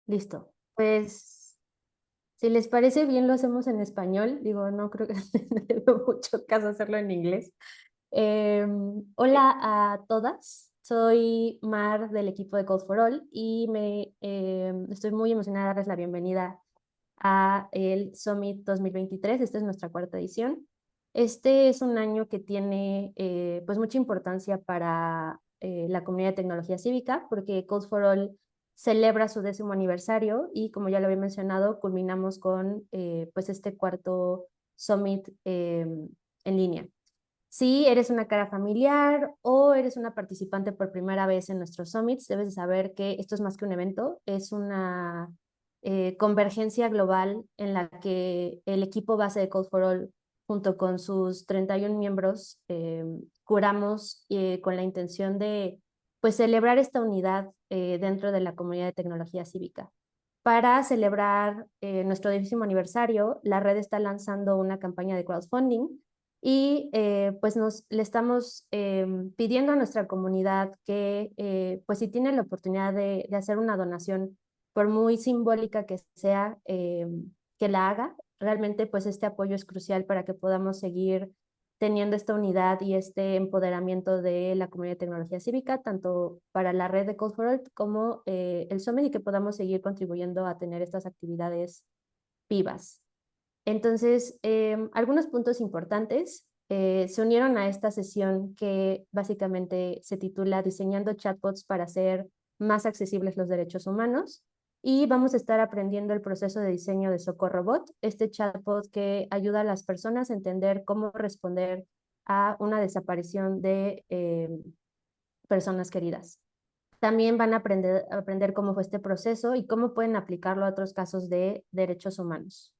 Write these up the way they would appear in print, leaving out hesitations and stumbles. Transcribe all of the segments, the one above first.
Listo. Pues, si les parece bien, lo hacemos en español. Digo, no creo que tenga mucho caso hacerlo en inglés. Hola a todas. Soy Mar del equipo de Code for All y estoy muy emocionada de darles la bienvenida a el Summit 2023. Esta es nuestra cuarta edición. Este es un año que tiene pues mucha importancia para la comunidad de tecnología cívica porque Code for All celebra su 10º aniversario y como ya lo había mencionado, culminamos con pues este cuarto Summit en línea. Si eres una cara familiar o eres una participante por primera vez en nuestros summits, debes de saber que esto es más que un evento, es una convergencia global en la que el equipo base de Code for All, junto con sus 31 miembros, curamos con la intención de pues, celebrar esta unidad dentro de la comunidad de tecnología cívica. Para celebrar nuestro 10º aniversario, la red está lanzando una campaña de crowdfunding y pues le estamos pidiendo a nuestra comunidad que pues si tienen la oportunidad de hacer una donación, por muy simbólica que sea, que la haga. Realmente pues este apoyo es crucial para que podamos seguir teniendo esta unidad y este empoderamiento de la comunidad de tecnología cívica, tanto para la red de Code for All como el Summit, y que podamos seguir contribuyendo a tener estas actividades vivas. Entonces, algunos puntos importantes se unieron a esta sesión que básicamente se titula Diseñando chatbots para hacer más accesibles los derechos humanos, y vamos a estar aprendiendo el proceso de diseño de Socorro Bot, este chatbot que ayuda a las personas a entender cómo responder a una desaparición de personas queridas. También van a aprender cómo fue este proceso y cómo pueden aplicarlo a otros casos de derechos humanos.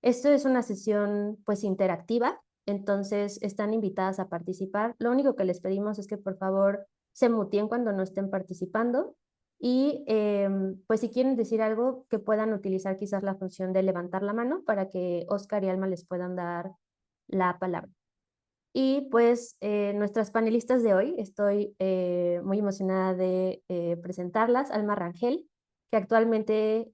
Esto es una sesión pues interactiva, entonces están invitadas a participar. Lo único que les pedimos es que por favor se muteen cuando no estén participando y pues si quieren decir algo, que puedan utilizar quizás la función de levantar la mano para que Oscar y Alma les puedan dar la palabra. Y pues nuestras panelistas de hoy, estoy muy emocionada de presentarlas. Alma Rangel, que actualmente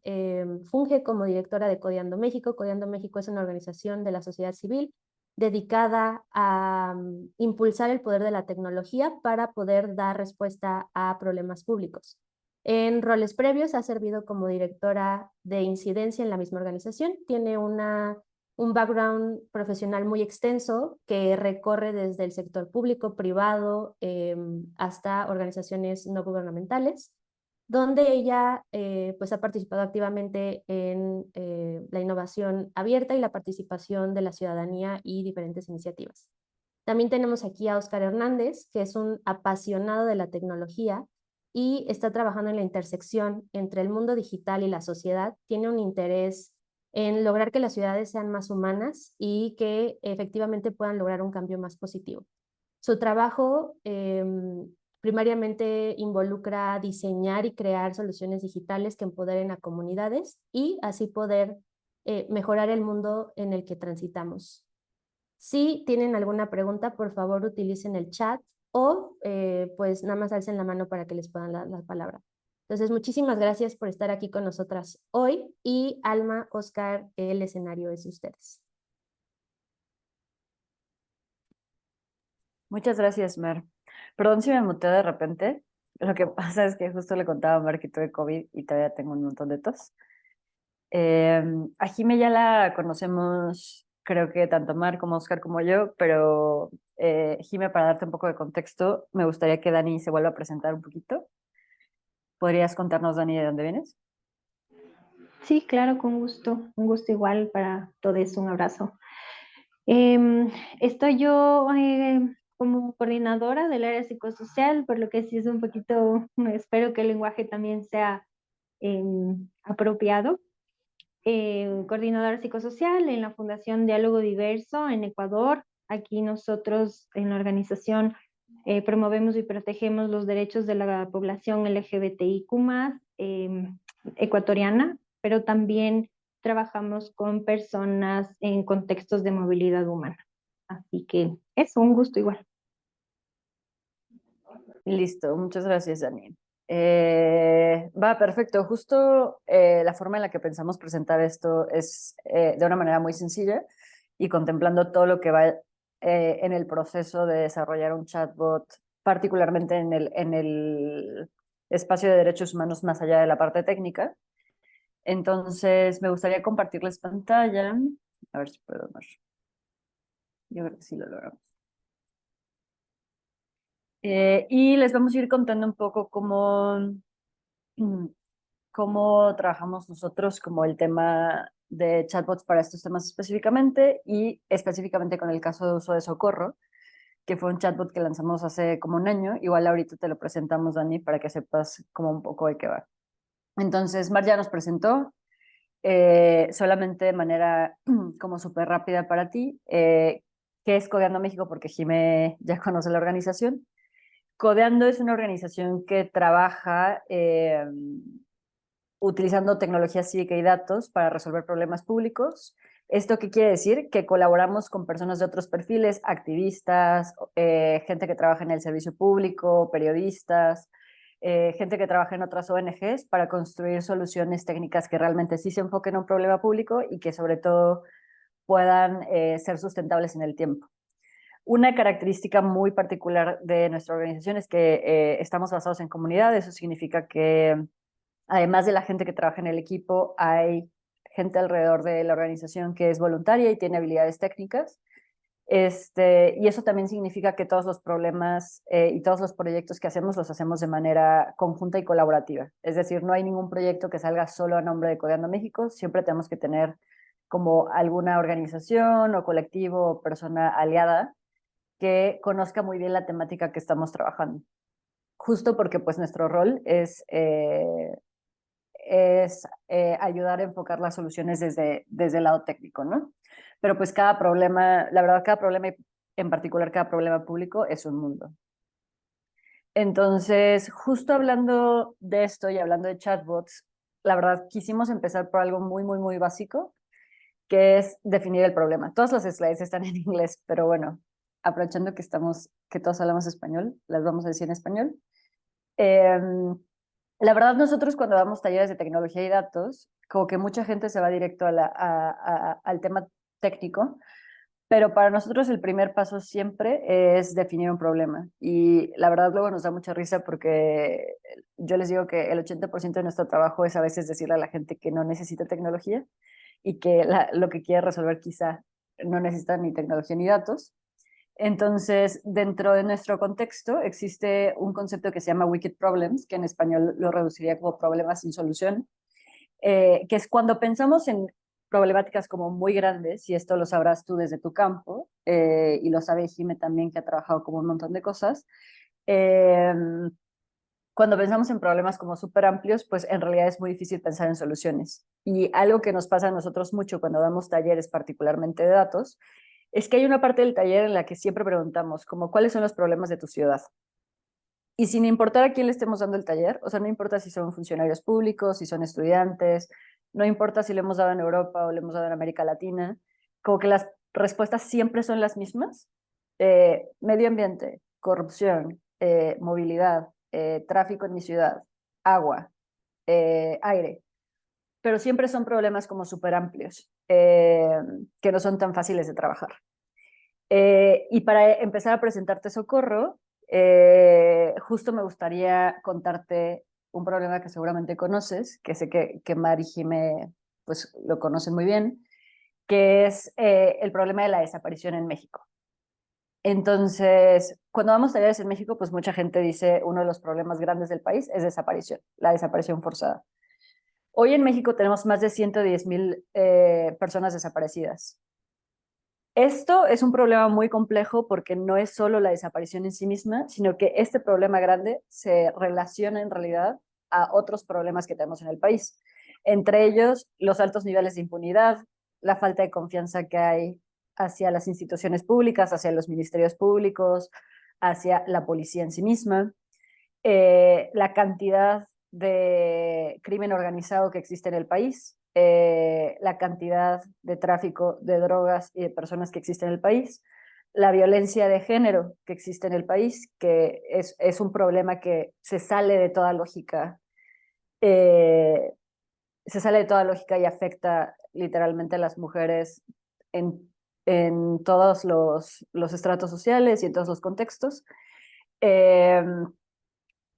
funge como directora de Codeando México. Codeando México es una organización de la sociedad civil dedicada a impulsar el poder de la tecnología para poder dar respuesta a problemas públicos. En roles previos ha servido como directora de incidencia en la misma organización. Tiene un background profesional muy extenso que recorre desde el sector público, privado, hasta organizaciones no gubernamentales, donde ella pues ha participado activamente en la innovación abierta y la participación de la ciudadanía y diferentes iniciativas. También tenemos aquí a Oscar Hernández, que es un apasionado de la tecnología y está trabajando en la intersección entre el mundo digital y la sociedad. Tiene un interés en lograr que las ciudades sean más humanas y que efectivamente puedan lograr un cambio más positivo. Su trabajo primariamente involucra diseñar y crear soluciones digitales que empoderen a comunidades y así poder mejorar el mundo en el que transitamos. Si tienen alguna pregunta, por favor utilicen el chat o pues nada más alcen la mano para que les puedan dar la palabra. Entonces, muchísimas gracias por estar aquí con nosotras hoy, y Alma, Oscar, el escenario es de ustedes. Muchas gracias, Mer. Perdón si me muteé de repente. Lo que pasa es que justo le contaba a Mer que tuve COVID y todavía tengo un montón de tos. Eh, a Jime ya la conocemos, creo que tanto Mar como Oscar como yo, pero Jime, para darte un poco de contexto, me gustaría que Dani se vuelva a presentar un poquito. ¿Podrías contarnos, Dani, de dónde vienes? Sí, claro, con gusto. Un gusto igual para todos. Un abrazo. Estoy yo como coordinadora del área psicosocial, por lo que sí es un poquito, espero que el lenguaje también sea apropiado. Coordinadora psicosocial en la Fundación Diálogo Diverso en Ecuador. Aquí nosotros en la organización promovemos y protegemos los derechos de la población LGBTIQ+, ecuatoriana, pero también trabajamos con personas en contextos de movilidad humana. Así que es un gusto igual. Listo, muchas gracias, Dani. Va, perfecto. Justo la forma en la que pensamos presentar esto es de una manera muy sencilla y contemplando todo lo que va en el proceso de desarrollar un chatbot, particularmente en el espacio de derechos humanos más allá de la parte técnica. Entonces, me gustaría compartirles pantalla. A ver si puedo ver. Yo creo que sí lo logramos. Y les vamos a ir contando un poco cómo trabajamos nosotros como el tema de chatbots para estos temas específicamente y específicamente con el caso de uso de Socorro, que fue un chatbot que lanzamos hace como un año. Igual ahorita te lo presentamos, Dani, para que sepas como un poco de qué va. Entonces, Mar ya nos presentó, solamente de manera como súper rápida para ti, qué es Codeando México, porque Jimé ya conoce la organización. Codeando es una organización que trabaja utilizando tecnología cívica y datos para resolver problemas públicos. ¿Esto qué quiere decir? Que colaboramos con personas de otros perfiles, activistas, gente que trabaja en el servicio público, periodistas, gente que trabaja en otras ONGs para construir soluciones técnicas que realmente sí se enfoquen en un problema público y que sobre todo puedan ser sustentables en el tiempo. Una característica muy particular de nuestra organización es que estamos basados en comunidad. Eso significa que además de la gente que trabaja en el equipo, hay gente alrededor de la organización que es voluntaria y tiene habilidades técnicas. Y eso también significa que todos los problemas y todos los proyectos que hacemos los hacemos de manera conjunta y colaborativa. Es decir, no hay ningún proyecto que salga solo a nombre de Codeando México. Siempre tenemos que tener como alguna organización o colectivo o persona aliada que conozca muy bien la temática que estamos trabajando. Justo porque pues nuestro rol es ayudar a enfocar las soluciones desde el lado técnico, ¿no? Pero pues cada problema, la verdad, cada problema, en particular cada problema público, es un mundo. Entonces, justo hablando de esto y hablando de chatbots, la verdad, quisimos empezar por algo muy, muy, muy básico, que es definir el problema. Todas las slides están en inglés, pero bueno, aprovechando que todos hablamos español, las vamos a decir en español. La verdad, nosotros cuando damos talleres de tecnología y datos, como que mucha gente se va directo al tema técnico, pero para nosotros el primer paso siempre es definir un problema. Y la verdad luego nos da mucha risa porque yo les digo que el 80% de nuestro trabajo es a veces decirle a la gente que no necesita tecnología y que lo que quiere resolver quizá no necesita ni tecnología ni datos. Entonces, dentro de nuestro contexto existe un concepto que se llama wicked problems, que en español lo reduciría como problemas sin solución, que es cuando pensamos en problemáticas como muy grandes, y esto lo sabrás tú desde tu campo, y lo sabe Jime también, que ha trabajado como un montón de cosas. eh, Cuando pensamos en problemas como súper amplios, pues en realidad es muy difícil pensar en soluciones. Y algo que nos pasa a nosotros mucho cuando damos talleres, particularmente de datos, es que hay una parte del taller en la que siempre preguntamos, como, ¿cuáles son los problemas de tu ciudad? Y sin importar a quién le estemos dando el taller, o sea, no importa si son funcionarios públicos, si son estudiantes, no importa si le hemos dado en Europa o le hemos dado en América Latina, como que las respuestas siempre son las mismas. Medio ambiente, corrupción, movilidad, tráfico en mi ciudad, agua, aire, pero siempre son problemas como súper amplios, que no son tan fáciles de trabajar. Y para empezar a presentarte Socorro, justo me gustaría contarte un problema que seguramente conoces, que sé que Mar y Jime pues lo conocen muy bien, que es el problema de la desaparición en México. Entonces, cuando vamos a talleres en México, pues mucha gente dice uno de los problemas grandes del país es desaparición, la desaparición forzada. Hoy en México tenemos más de 110,000 personas desaparecidas. Esto es un problema muy complejo porque no es solo la desaparición en sí misma, sino que este problema grande se relaciona en realidad a otros problemas que tenemos en el país. Entre ellos, los altos niveles de impunidad, la falta de confianza que hay hacia las instituciones públicas, hacia los ministerios públicos, hacia la policía en sí misma, la cantidad de crimen organizado que existe en el país, la cantidad de tráfico de drogas y de personas que existe en el país, la violencia de género que existe en el país, que es un problema que se sale de toda lógica, eh, y afecta literalmente a las mujeres en todos los estratos sociales y en todos los contextos. Eh,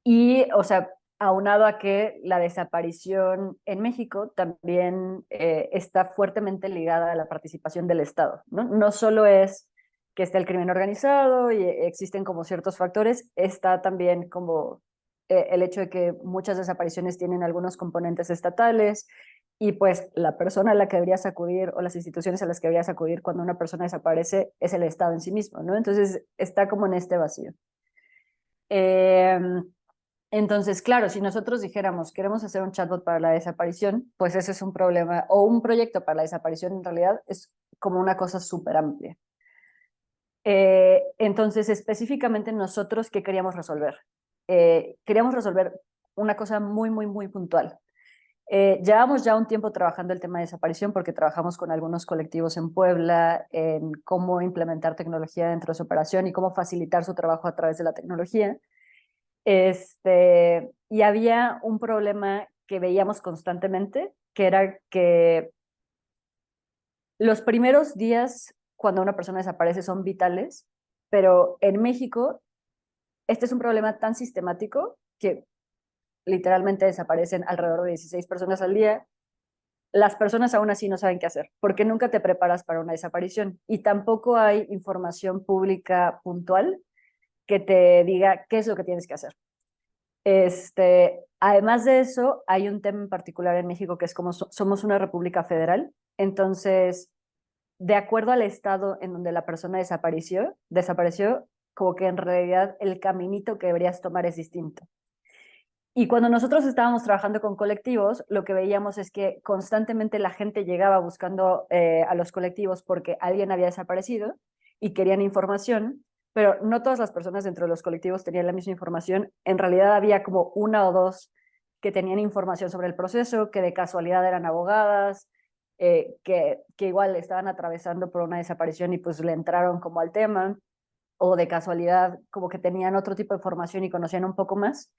y, o sea, aunado a que la desaparición en México también está fuertemente ligada a la participación del Estado, ¿no? No solo es que esté el crimen organizado y existen como ciertos factores, está también como el hecho de que muchas desapariciones tienen algunos componentes estatales y pues la persona a la que deberías acudir o las instituciones a las que deberías acudir cuando una persona desaparece es el Estado en sí mismo, ¿no? Entonces está como en este vacío. Eh, entonces, claro, si nosotros dijéramos queremos hacer un chatbot para la desaparición, pues ese es un problema, o un proyecto para la desaparición en realidad es como una cosa súper amplia. Entonces, específicamente nosotros, ¿qué queríamos resolver? Queríamos resolver una cosa muy, muy, muy puntual. Llevamos ya un tiempo trabajando el tema de desaparición porque trabajamos con algunos colectivos en Puebla en cómo implementar tecnología dentro de su operación y cómo facilitar su trabajo a través de la tecnología. Y había un problema que veíamos constantemente, que era que los primeros días cuando una persona desaparece son vitales, pero en México este es un problema tan sistemático que literalmente desaparecen alrededor de 16 personas al día. Las personas aún así no saben qué hacer, porque nunca te preparas para una desaparición y tampoco hay información pública puntual que te diga qué es lo que tienes que hacer. Además de eso, hay un tema en particular en México que es como somos una república federal, entonces, de acuerdo al estado en donde la persona desapareció, como que en realidad el caminito que deberías tomar es distinto. Y cuando nosotros estábamos trabajando con colectivos, lo que veíamos es que constantemente la gente llegaba buscando a los colectivos porque alguien había desaparecido y querían información, pero no todas las personas dentro de los colectivos tenían la misma información. En realidad había como una o dos que tenían información sobre el proceso, que de casualidad eran abogadas, que igual estaban atravesando por una desaparición y pues le entraron como al tema, o de casualidad como que tenían otro tipo de información y conocían un poco más,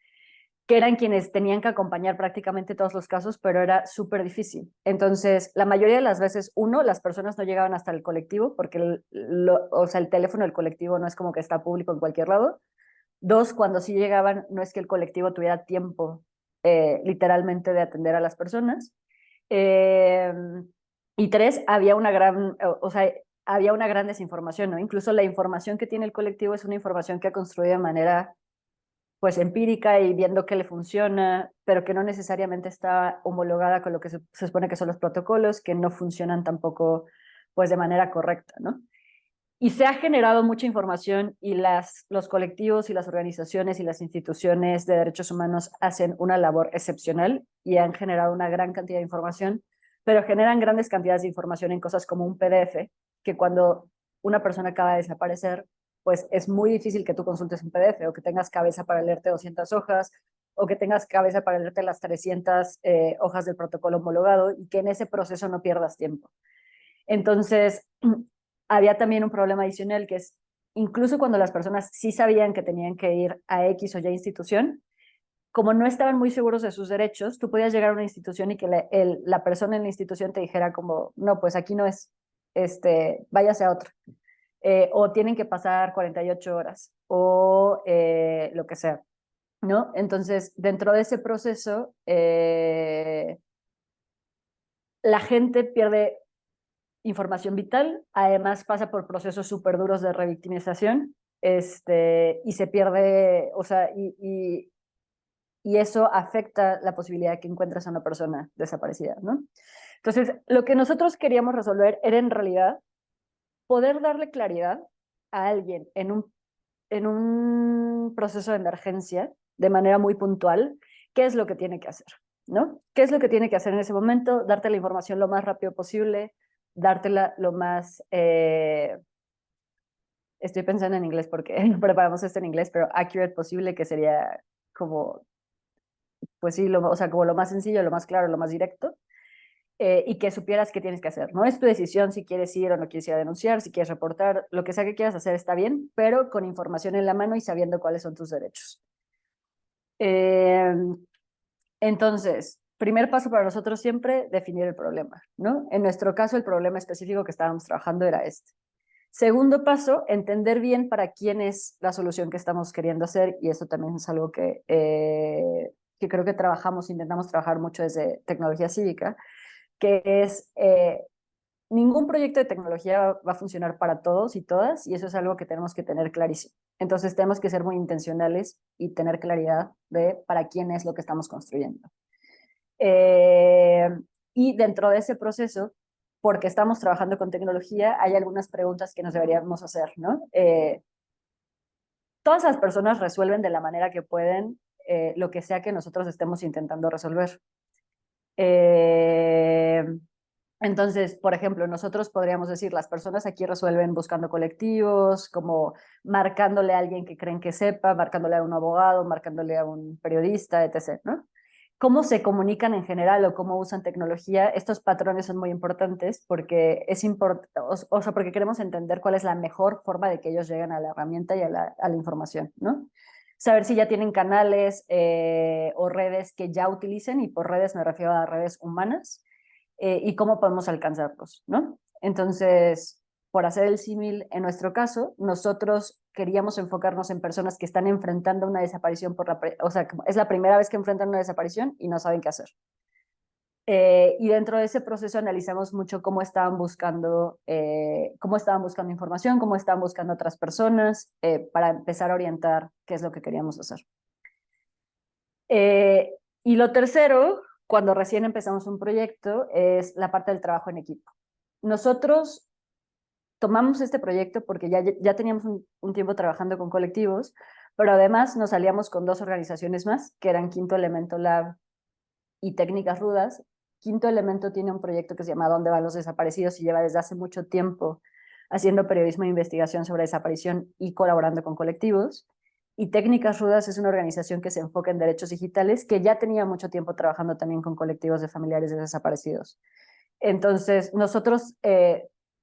que eran quienes tenían que acompañar prácticamente todos los casos, pero era súper difícil. Entonces, la mayoría de las veces, uno, las personas no llegaban hasta el colectivo, porque o sea, el teléfono del colectivo no es como que está público en cualquier lado. Dos, cuando sí llegaban, no es que el colectivo tuviera tiempo literalmente de atender a las personas. Eh, y tres, había una gran, o sea, había una gran desinformación, ¿no? Incluso la información que tiene el colectivo es una información que ha construido de manera pues empírica y viendo qué le funciona, pero que no necesariamente está homologada con lo que se supone que son los protocolos, que no funcionan tampoco pues de manera correcta, ¿no? Y se ha generado mucha información y los colectivos y las organizaciones y las instituciones de derechos humanos hacen una labor excepcional y han generado una gran cantidad de información, pero generan grandes cantidades de información en cosas como un PDF, que cuando una persona acaba de desaparecer, pues es muy difícil que tú consultes un PDF o que tengas cabeza para leerte 200 hojas o que tengas cabeza para leerte las 300 hojas del protocolo homologado y que en ese proceso no pierdas tiempo. Entonces, había también un problema adicional que es, incluso cuando las personas sí sabían que tenían que ir a X o Y institución, como no estaban muy seguros de sus derechos, tú podías llegar a una institución y que la persona en la institución te dijera como, no, pues aquí no es, váyase a otra. O tienen que pasar 48 horas o lo que sea, ¿no? Entonces, dentro de ese proceso, la gente pierde información vital, además pasa por procesos súper duros de revictimización, y se pierde, o sea, y eso afecta la posibilidad de que encuentres a una persona desaparecida, ¿no? Entonces, lo que nosotros queríamos resolver era en realidad poder darle claridad a alguien en un proceso de emergencia de manera muy puntual, qué es lo que tiene que hacer, ¿no? ¿Qué es lo que tiene que hacer en ese momento? Darte la información lo más rápido posible, dártela lo más, estoy pensando en inglés porque no preparamos esto en inglés, pero accurate posible, que sería como, pues sí, o sea, como lo más sencillo, lo más claro, lo más directo. y que supieras qué tienes que hacer. No es tu decisión si quieres ir o no quieres ir a denunciar, si quieres reportar, lo que sea que quieras hacer está bien, pero con información en la mano y sabiendo cuáles son tus derechos. Entonces, primer paso para nosotros siempre, definir el problema, ¿no? En nuestro caso, el problema específico que estábamos trabajando era este. Segundo paso, entender bien para quién es la solución que estamos queriendo hacer, y eso también es algo que creo que intentamos trabajar mucho desde tecnología cívica, que es ningún proyecto de tecnología va a funcionar para todos y todas, y eso es algo que tenemos que tener clarísimo. Entonces tenemos que ser muy intencionales y tener claridad de para quién es lo que estamos construyendo. Y dentro de ese proceso, porque estamos trabajando con tecnología, hay algunas preguntas que nos deberíamos hacer, ¿no? Todas las personas resuelven de la manera que pueden lo que sea que nosotros estemos intentando resolver. Entonces, por ejemplo, nosotros podríamos decir, las personas aquí resuelven buscando colectivos, como marcándole a alguien que creen que sepa, marcándole a un abogado, marcándole a un periodista, etc., ¿no? Cómo se comunican en general o cómo usan tecnología, estos patrones son muy importantes porque porque queremos entender cuál es la mejor forma de que ellos lleguen a la herramienta y a la información, ¿no? Saber si ya tienen canales o redes que ya utilicen, y por redes me refiero a redes humanas, y cómo podemos alcanzarlos, ¿no? Entonces, por hacer el símil, en nuestro caso, nosotros queríamos enfocarnos en personas que están enfrentando una desaparición o sea, es la primera vez que enfrentan una desaparición y no saben qué hacer. Y dentro de ese proceso analizamos mucho cómo estaban buscando información, cómo estaban buscando otras personas, para empezar a orientar qué es lo que queríamos hacer. Y lo tercero, cuando recién empezamos un proyecto, es la parte del trabajo en equipo. Nosotros tomamos este proyecto porque ya teníamos un tiempo trabajando con colectivos, pero además nos aliamos con 2 organizaciones más, que eran Quinto Elemento Lab y Técnicas Rudas. Quinto Elemento tiene un proyecto que se llama ¿Dónde van los desaparecidos? Y lleva desde hace mucho tiempo haciendo periodismo e investigación sobre desaparición y colaborando con colectivos. Y Técnicas Rudas es una organización que se enfoca en derechos digitales, que ya tenía mucho tiempo trabajando también con colectivos de familiares de desaparecidos. Entonces, nosotros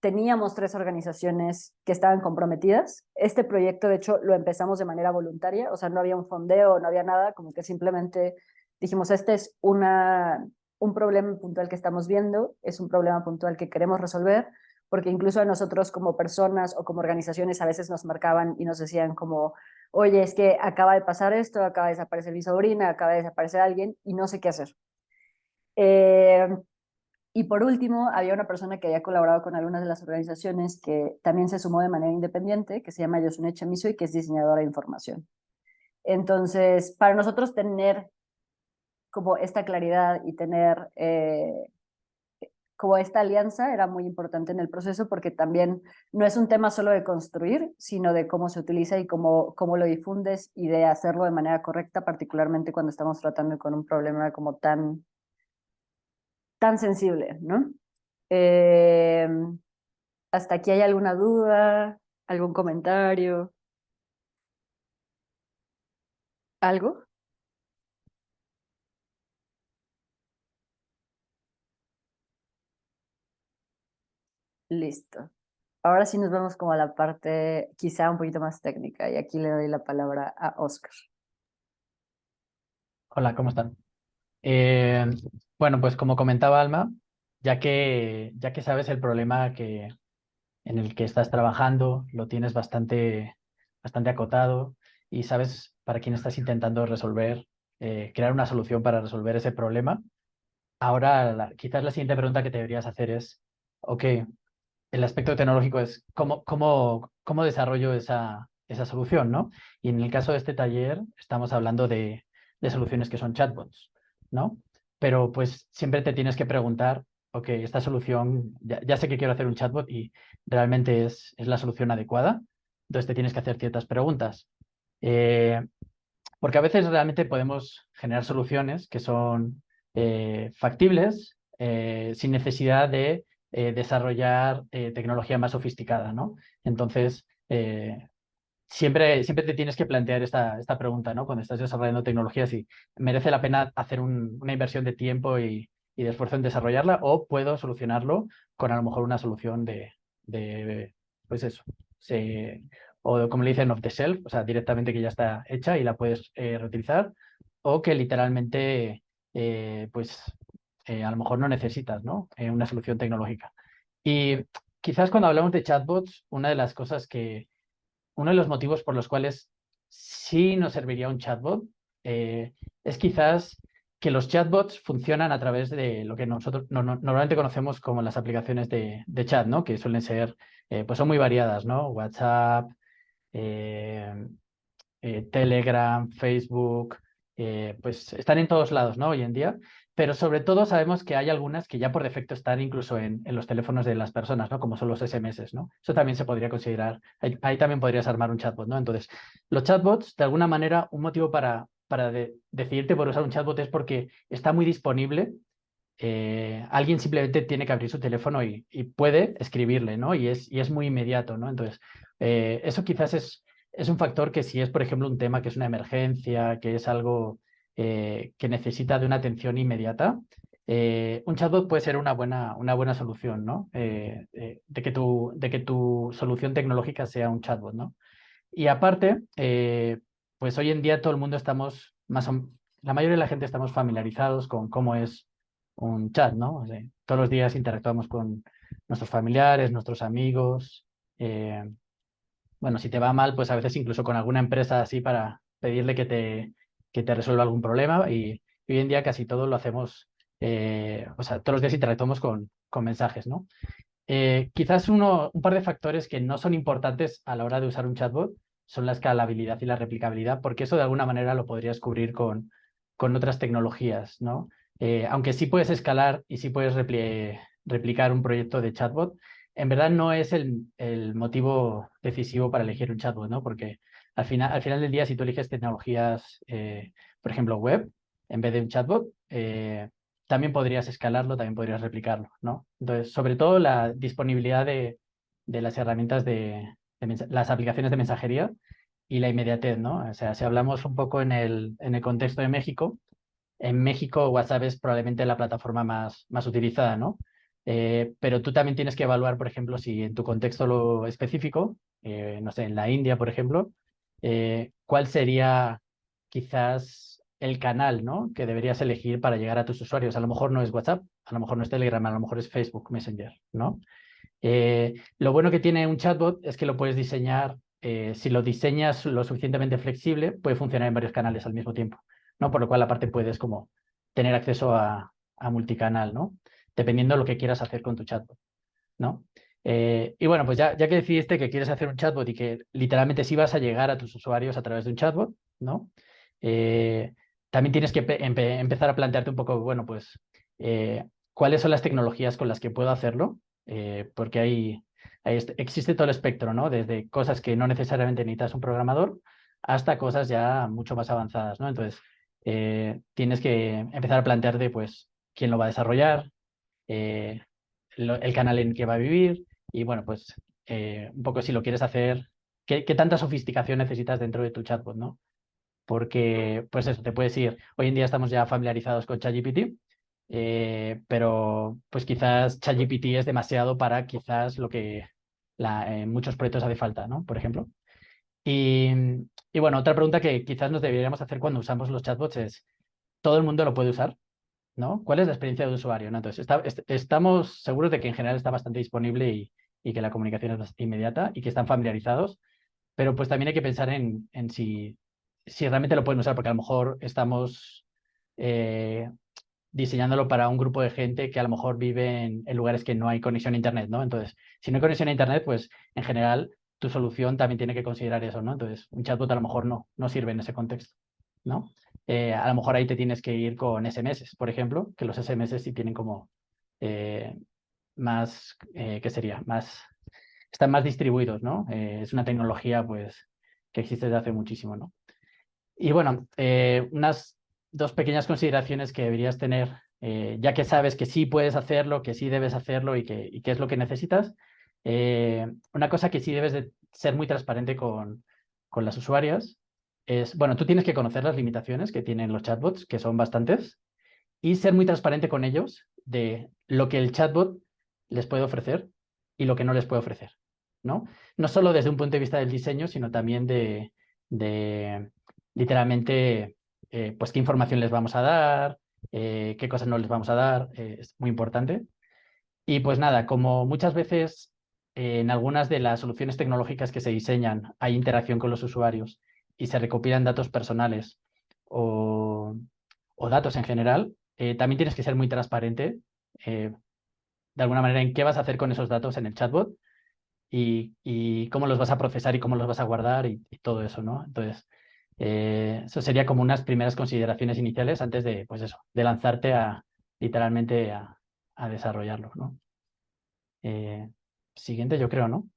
teníamos 3 organizaciones que estaban comprometidas. Este proyecto, de hecho, lo empezamos de manera voluntaria, o sea, no había un fondeo, no había nada, como que simplemente dijimos, este es un problema puntual que estamos viendo, es un problema puntual que queremos resolver, porque incluso a nosotros como personas o como organizaciones a veces nos marcaban y nos decían como, oye, es que acaba de pasar esto, acaba de desaparecer mi sobrina, acaba de desaparecer alguien y no sé qué hacer. Y por último, había una persona que había colaborado con algunas de las organizaciones que también se sumó de manera independiente, que se llama Yosune Chemizo y que es diseñadora de información. Entonces, para nosotros tener como esta claridad y tener como esta alianza era muy importante en el proceso, porque también no es un tema solo de construir, sino de cómo se utiliza y cómo lo difundes, y de hacerlo de manera correcta, particularmente cuando estamos tratando con un problema como tan sensible, ¿no? Eh, ¿Hasta aquí hay alguna duda? ¿Algún comentario? ¿Algo? Listo. Ahora sí nos vamos como a la parte quizá un poquito más técnica, y aquí le doy la palabra a Oscar. Hola, ¿cómo están? Eh, bueno, pues como comentaba Alma, ya que sabes el problema en el que estás trabajando, lo tienes bastante acotado y sabes para quién estás intentando resolver, crear una solución para resolver ese problema. Ahora, quizás la siguiente pregunta que te deberías hacer es, ok, el aspecto tecnológico es cómo desarrollo esa solución, ¿no? Y en el caso de este taller estamos hablando de soluciones que son chatbots, ¿no? Pero pues siempre te tienes que preguntar, ok, esta solución, ya sé que quiero hacer un chatbot y realmente es la solución adecuada, entonces te tienes que hacer ciertas preguntas. Eh, Porque a veces realmente podemos generar soluciones que son factibles, sin necesidad de desarrollar tecnología más sofisticada, ¿no? Entonces, siempre te tienes que plantear esta pregunta, ¿no? Cuando estás desarrollando tecnología, si merece la pena hacer una inversión de tiempo y y de esfuerzo en desarrollarla, o puedo solucionarlo con a lo mejor una solución pues eso, o como le dicen off the shelf, o sea, directamente que ya está hecha y la puedes reutilizar, o que literalmente, pues a lo mejor no necesitas, ¿no? Una solución tecnológica. Y quizás cuando hablamos de chatbots, uno de los motivos por los cuales sí nos serviría un chatbot es quizás que los chatbots funcionan a través de lo que nosotros normalmente conocemos como las aplicaciones de chat, ¿no? Que suelen ser, pues son muy variadas, ¿no? WhatsApp, eh, Telegram, Facebook, pues están en todos lados, ¿no? Hoy en día, pero sobre todo sabemos que hay algunas que ya por defecto están incluso en los teléfonos de las personas, ¿no? Como son los SMS, ¿no? Eso también se podría considerar, ahí también podrías armar un chatbot, ¿no? Entonces, los chatbots, de alguna manera, un motivo para decidirte por usar un chatbot es porque está muy disponible. Alguien simplemente tiene que abrir su teléfono y puede escribirle, ¿no? Y es muy inmediato, ¿no? Entonces, eso quizás es un factor que si es, por ejemplo, un tema que es una emergencia, que es algo que necesita de una atención inmediata, un chatbot puede ser una buena solución, ¿no? De que tu solución tecnológica sea un chatbot, ¿no? Y aparte, pues hoy en día todo el mundo la mayoría de la gente estamos familiarizados con cómo es un chat, ¿no? O sea, todos los días interactuamos con nuestros familiares, nuestros amigos. Bueno, si te va mal, pues a veces incluso con alguna empresa así para pedirle que te resuelva algún problema. Y hoy en día casi todo lo hacemos, o sea, todos los días interactuamos con mensajes, ¿no? Quizás un par de factores que no son importantes a la hora de usar un chatbot son la escalabilidad y la replicabilidad, porque eso de alguna manera lo podrías cubrir con otras tecnologías, ¿no? Aunque sí puedes escalar y sí puedes replicar un proyecto de chatbot, en verdad no es el motivo decisivo para elegir un chatbot, ¿no? Porque al final del día, si tú eliges tecnologías, por ejemplo, web, en vez de un chatbot, también podrías escalarlo, también podrías replicarlo, ¿no? Entonces, sobre todo la disponibilidad de las herramientas las aplicaciones de mensajería y la inmediatez, ¿no? O sea, si hablamos un poco en el contexto de México, en México WhatsApp es probablemente la plataforma más utilizada, ¿no? Pero tú también tienes que evaluar, por ejemplo, si en tu contexto lo específico, no sé, en la India, por ejemplo, cuál sería quizás el canal, ¿no? Que deberías elegir para llegar a tus usuarios. A lo mejor no es WhatsApp, a lo mejor no es Telegram, a lo mejor es Facebook Messenger, ¿no? Lo bueno que tiene un chatbot es que lo puedes diseñar, si lo diseñas lo suficientemente flexible, puede funcionar en varios canales al mismo tiempo, ¿no? Por lo cual aparte puedes como tener acceso a multicanal, ¿no? Dependiendo de lo que quieras hacer con tu chatbot, ¿no? Y bueno, pues ya que decidiste que quieres hacer un chatbot y que literalmente sí vas a llegar a tus usuarios a través de un chatbot, ¿no? Eh, También tienes que empezar a plantearte un poco, bueno, pues, ¿cuáles son las tecnologías con las que puedo hacerlo? Porque existe todo el espectro, ¿no? Desde cosas que no necesariamente necesitas un programador hasta cosas ya mucho más avanzadas, ¿no? Entonces, tienes que empezar a plantearte, pues, quién lo va a desarrollar, eh, el canal en que va a vivir y, bueno, pues, un poco si lo quieres hacer, ¿qué tanta sofisticación necesitas dentro de tu chatbot, ¿no? Porque, pues eso, te puedes ir. Hoy en día estamos ya familiarizados con ChatGPT, pero pues quizás ChatGPT es demasiado para quizás lo que en muchos proyectos hace falta, ¿no? Por ejemplo. Y, y bueno, otra pregunta que quizás nos deberíamos hacer cuando usamos los chatbots es, ¿todo el mundo lo puede usar? ¿No? ¿Cuál es la experiencia de usuario? ¿No? Entonces, estamos seguros de que en general está bastante disponible y que la comunicación es bastante inmediata y que están familiarizados, pero pues también hay que pensar en si realmente lo pueden usar, porque a lo mejor estamos diseñándolo para un grupo de gente que a lo mejor vive en lugares que no hay conexión a Internet, ¿no? Entonces, si no hay conexión a Internet, pues en general tu solución también tiene que considerar eso, ¿no? Entonces, un chatbot a lo mejor no sirve en ese contexto, ¿no? A lo mejor ahí te tienes que ir con SMS, por ejemplo, que los SMS sí tienen como más, ¿qué sería? Están más distribuidos, ¿no? Es una tecnología, pues, que existe desde hace muchísimo, ¿no? Y bueno, unas dos pequeñas consideraciones que deberías tener, ya que sabes que sí puedes hacerlo, que sí debes hacerlo y qué es lo que necesitas. Una cosa que sí debes de ser muy transparente con las usuarias es, bueno, tú tienes que conocer las limitaciones que tienen los chatbots, que son bastantes, y ser muy transparente con ellos de lo que el chatbot les puede ofrecer y lo que no les puede ofrecer, ¿no? No solo desde un punto de vista del diseño, sino también de literalmente, pues qué información les vamos a dar, qué cosas no les vamos a dar, es muy importante. Y pues nada, como muchas veces en algunas de las soluciones tecnológicas que se diseñan hay interacción con los usuarios y se recopilan datos personales o, o datos en general, también tienes que ser muy transparente eh, de alguna manera en qué vas a hacer con esos datos en el chatbot y cómo los vas a procesar y cómo los vas a guardar y todo eso, ¿no? Entonces, eso sería como unas primeras consideraciones iniciales antes de, pues eso, de lanzarte a literalmente a desarrollarlo, ¿no? Eh, Siguiente, yo creo, ¿no?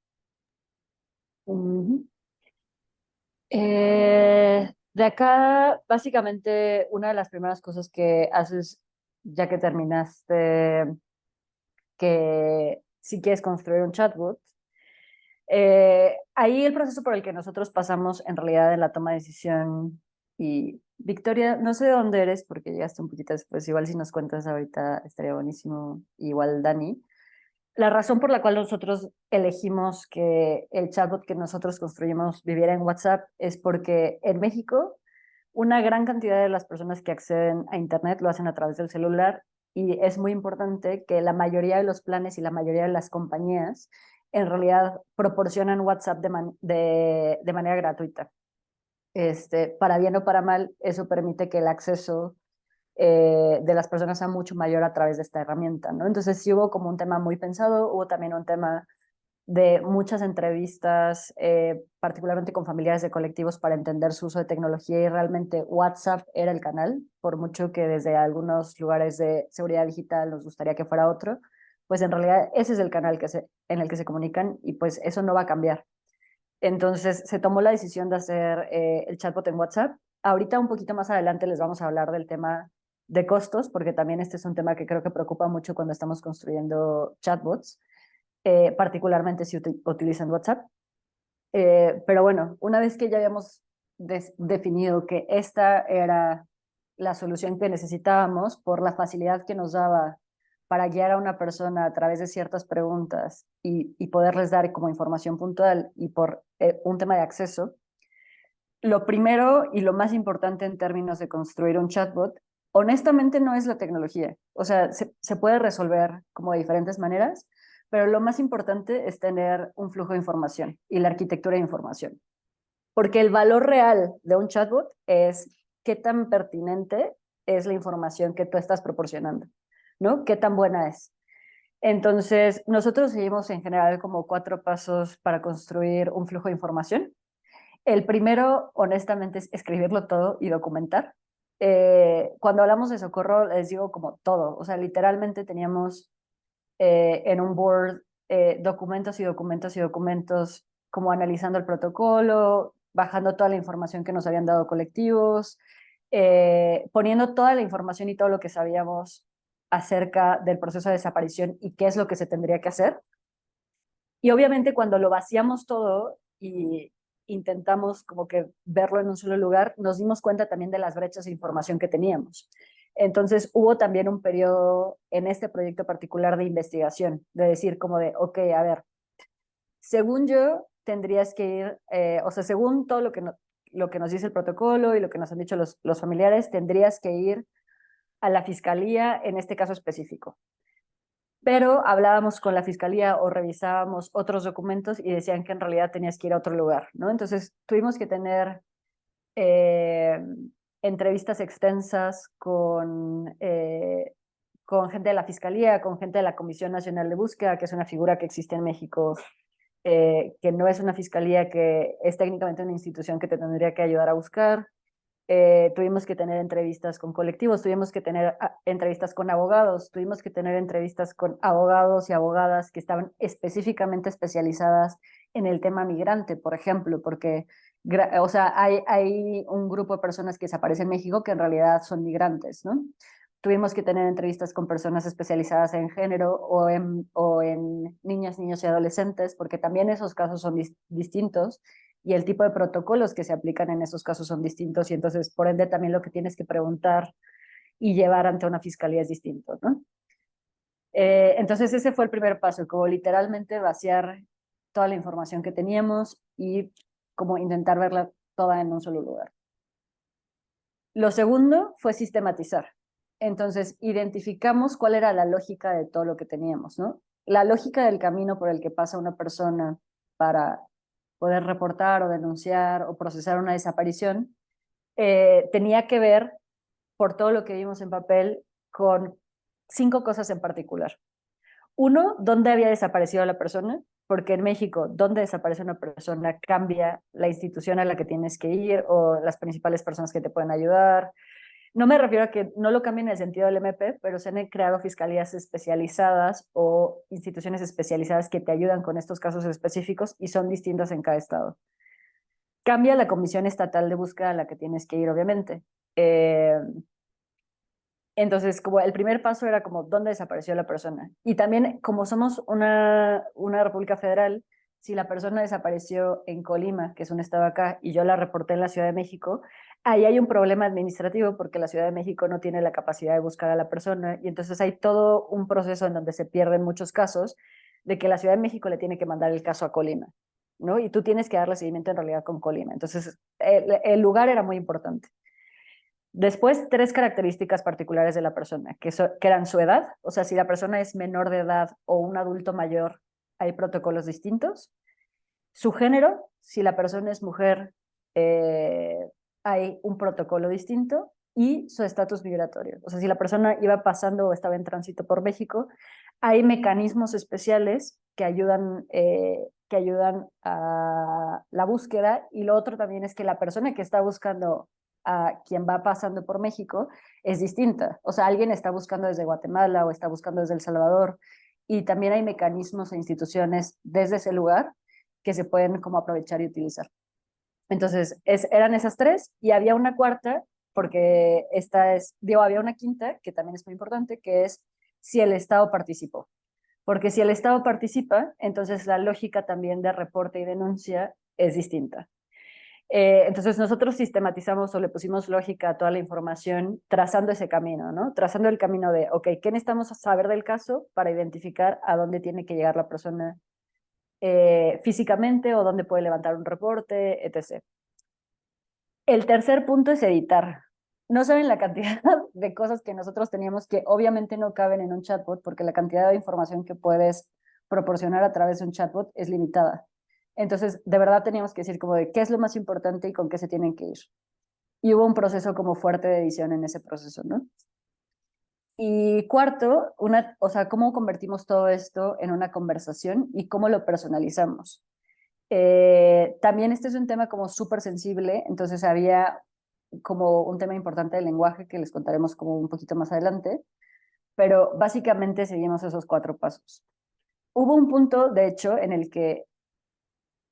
Ujú. De acá, básicamente, una de las primeras cosas que haces ya que terminaste, que si quieres construir un chatbot, ahí el proceso por el que nosotros pasamos en realidad en la toma de decisión y Victoria, no sé de dónde eres porque llegaste un poquito después, igual si nos cuentas ahorita estaría buenísimo, igual Dani. La razón por la cual nosotros elegimos que el chatbot que nosotros construimos viviera en WhatsApp es porque en México una gran cantidad de las personas que acceden a Internet lo hacen a través del celular y es muy importante que la mayoría de los planes y la mayoría de las compañías en realidad proporcionan WhatsApp de manera gratuita. Para bien o para mal, eso permite que el acceso de las personas sea mucho mayor a través de esta herramienta, ¿no? Entonces sí hubo como un tema muy pensado, hubo también un tema de muchas entrevistas, particularmente con familiares de colectivos para entender su uso de tecnología y realmente WhatsApp era el canal, por mucho que desde algunos lugares de seguridad digital nos gustaría que fuera otro, pues en realidad ese es el canal en el que se comunican y pues eso no va a cambiar. Entonces se tomó la decisión de hacer el chatbot en WhatsApp. Ahorita un poquito más adelante les vamos a hablar del tema de costos, porque también este es un tema que creo que preocupa mucho cuando estamos construyendo chatbots, particularmente si utilizan WhatsApp. Pero bueno, una vez que ya habíamos definido que esta era la solución que necesitábamos por la facilidad que nos daba para guiar a una persona a través de ciertas preguntas y poderles dar como información puntual y por un tema de acceso, lo primero y lo más importante en términos de construir un chatbot, honestamente no es la tecnología. O sea, se puede resolver como de diferentes maneras, pero lo más importante es tener un flujo de información y la arquitectura de información. Porque el valor real de un chatbot es qué tan pertinente es la información que tú estás proporcionando, ¿no? ¿Qué tan buena es? Entonces, nosotros seguimos en general como 4 pasos para construir un flujo de información. El primero, honestamente, es escribirlo todo y documentar. Cuando hablamos de socorro, les digo como todo, o sea, literalmente teníamos en un board documentos y documentos y documentos, como analizando el protocolo, bajando toda la información que nos habían dado colectivos, poniendo toda la información y todo lo que sabíamos acerca del proceso de desaparición y qué es lo que se tendría que hacer. Y obviamente cuando lo vaciamos todo y intentamos como que verlo en un solo lugar, nos dimos cuenta también de las brechas de información que teníamos. Entonces hubo también un periodo en este proyecto particular de investigación, de decir como de, ok, a ver, según yo tendrías que ir, o sea, según todo lo que nos dice el protocolo y lo que nos han dicho los familiares, tendrías que ir a la fiscalía en este caso específico. Pero hablábamos con la fiscalía o revisábamos otros documentos y decían que en realidad tenías que ir a otro lugar, ¿no? Entonces tuvimos que tener eh, entrevistas extensas con gente de la fiscalía, con gente de la Comisión Nacional de Búsqueda, que es una figura que existe en México, que no es una fiscalía, que es técnicamente una institución que te tendría que ayudar a buscar. Tuvimos que tener entrevistas con colectivos, tuvimos que tener entrevistas con abogados, tuvimos que tener entrevistas con abogados y abogadas que estaban específicamente especializadas en el tema migrante, por ejemplo, porque o sea, hay un grupo de personas que desaparecen en México que en realidad son migrantes, ¿no? Tuvimos que tener entrevistas con personas especializadas en género o en niñas, niños y adolescentes, porque también esos casos son distintos y el tipo de protocolos que se aplican en esos casos son distintos y entonces, por ende, también lo que tienes que preguntar y llevar ante una fiscalía es distinto, ¿no? Entonces ese fue el primer paso, como literalmente vaciar toda la información que teníamos y como intentar verla toda en un solo lugar. Lo segundo fue sistematizar. Entonces, identificamos cuál era la lógica de todo lo que teníamos, ¿no? La lógica del camino por el que pasa una persona para poder reportar o denunciar o procesar una desaparición tenía que ver, por todo lo que vimos en papel, con 5 cosas en particular. Uno, dónde había desaparecido la persona, porque en México, dónde desaparece una persona cambia la institución a la que tienes que ir o las principales personas que te pueden ayudar. No me refiero a que no lo cambien en el sentido del MP, pero se han creado fiscalías especializadas o instituciones especializadas que te ayudan con estos casos específicos y son distintas en cada estado. Cambia la comisión estatal de búsqueda a la que tienes que ir, obviamente. Entonces, como el primer paso era como dónde desapareció la persona. Y también, como somos una república federal, si la persona desapareció en Colima, que es un estado acá, y yo la reporté en la Ciudad de México, ahí hay un problema administrativo porque la Ciudad de México no tiene la capacidad de buscar a la persona. Y entonces hay todo un proceso en donde se pierden muchos casos de que la Ciudad de México le tiene que mandar el caso a Colima, ¿no? Y tú tienes que darle seguimiento en realidad con Colima. Entonces, el lugar era muy importante. Después, 3 características particulares de la persona, que eran su edad, o sea, si la persona es menor de edad o un adulto mayor, hay protocolos distintos. Su género, si la persona es mujer, hay un protocolo distinto. Y su estatus migratorio, o sea, si la persona iba pasando o estaba en tránsito por México, hay mecanismos especiales que ayudan a la búsqueda. Y lo otro también es que la persona que está buscando a quien va pasando por México es distinta. O sea, alguien está buscando desde Guatemala o está buscando desde El Salvador y también hay mecanismos e instituciones desde ese lugar que se pueden como aprovechar y utilizar. Entonces, eran esas 3 y había una cuarta, porque había una quinta que también es muy importante, que es si el Estado participó. Porque si el Estado participa, entonces la lógica también de reporte y denuncia es distinta. Entonces nosotros sistematizamos o le pusimos lógica a toda la información trazando ese camino, ¿no? Trazando el camino de, ok, ¿qué necesitamos saber del caso para identificar a dónde tiene que llegar la persona físicamente o dónde puede levantar un reporte, etc. El tercer punto es editar. No saben la cantidad de cosas que nosotros teníamos que obviamente no caben en un chatbot porque la cantidad de información que puedes proporcionar a través de un chatbot es limitada. Entonces, de verdad teníamos que decir como de qué es lo más importante y con qué se tienen que ir. Y hubo un proceso como fuerte de edición en ese proceso, ¿no? Y cuarto, o sea, cómo convertimos todo esto en una conversación y cómo lo personalizamos. También este es un tema como súper sensible, entonces había como un tema importante del lenguaje que les contaremos como un poquito más adelante, pero básicamente seguimos esos 4 pasos. Hubo un punto, de hecho, en el que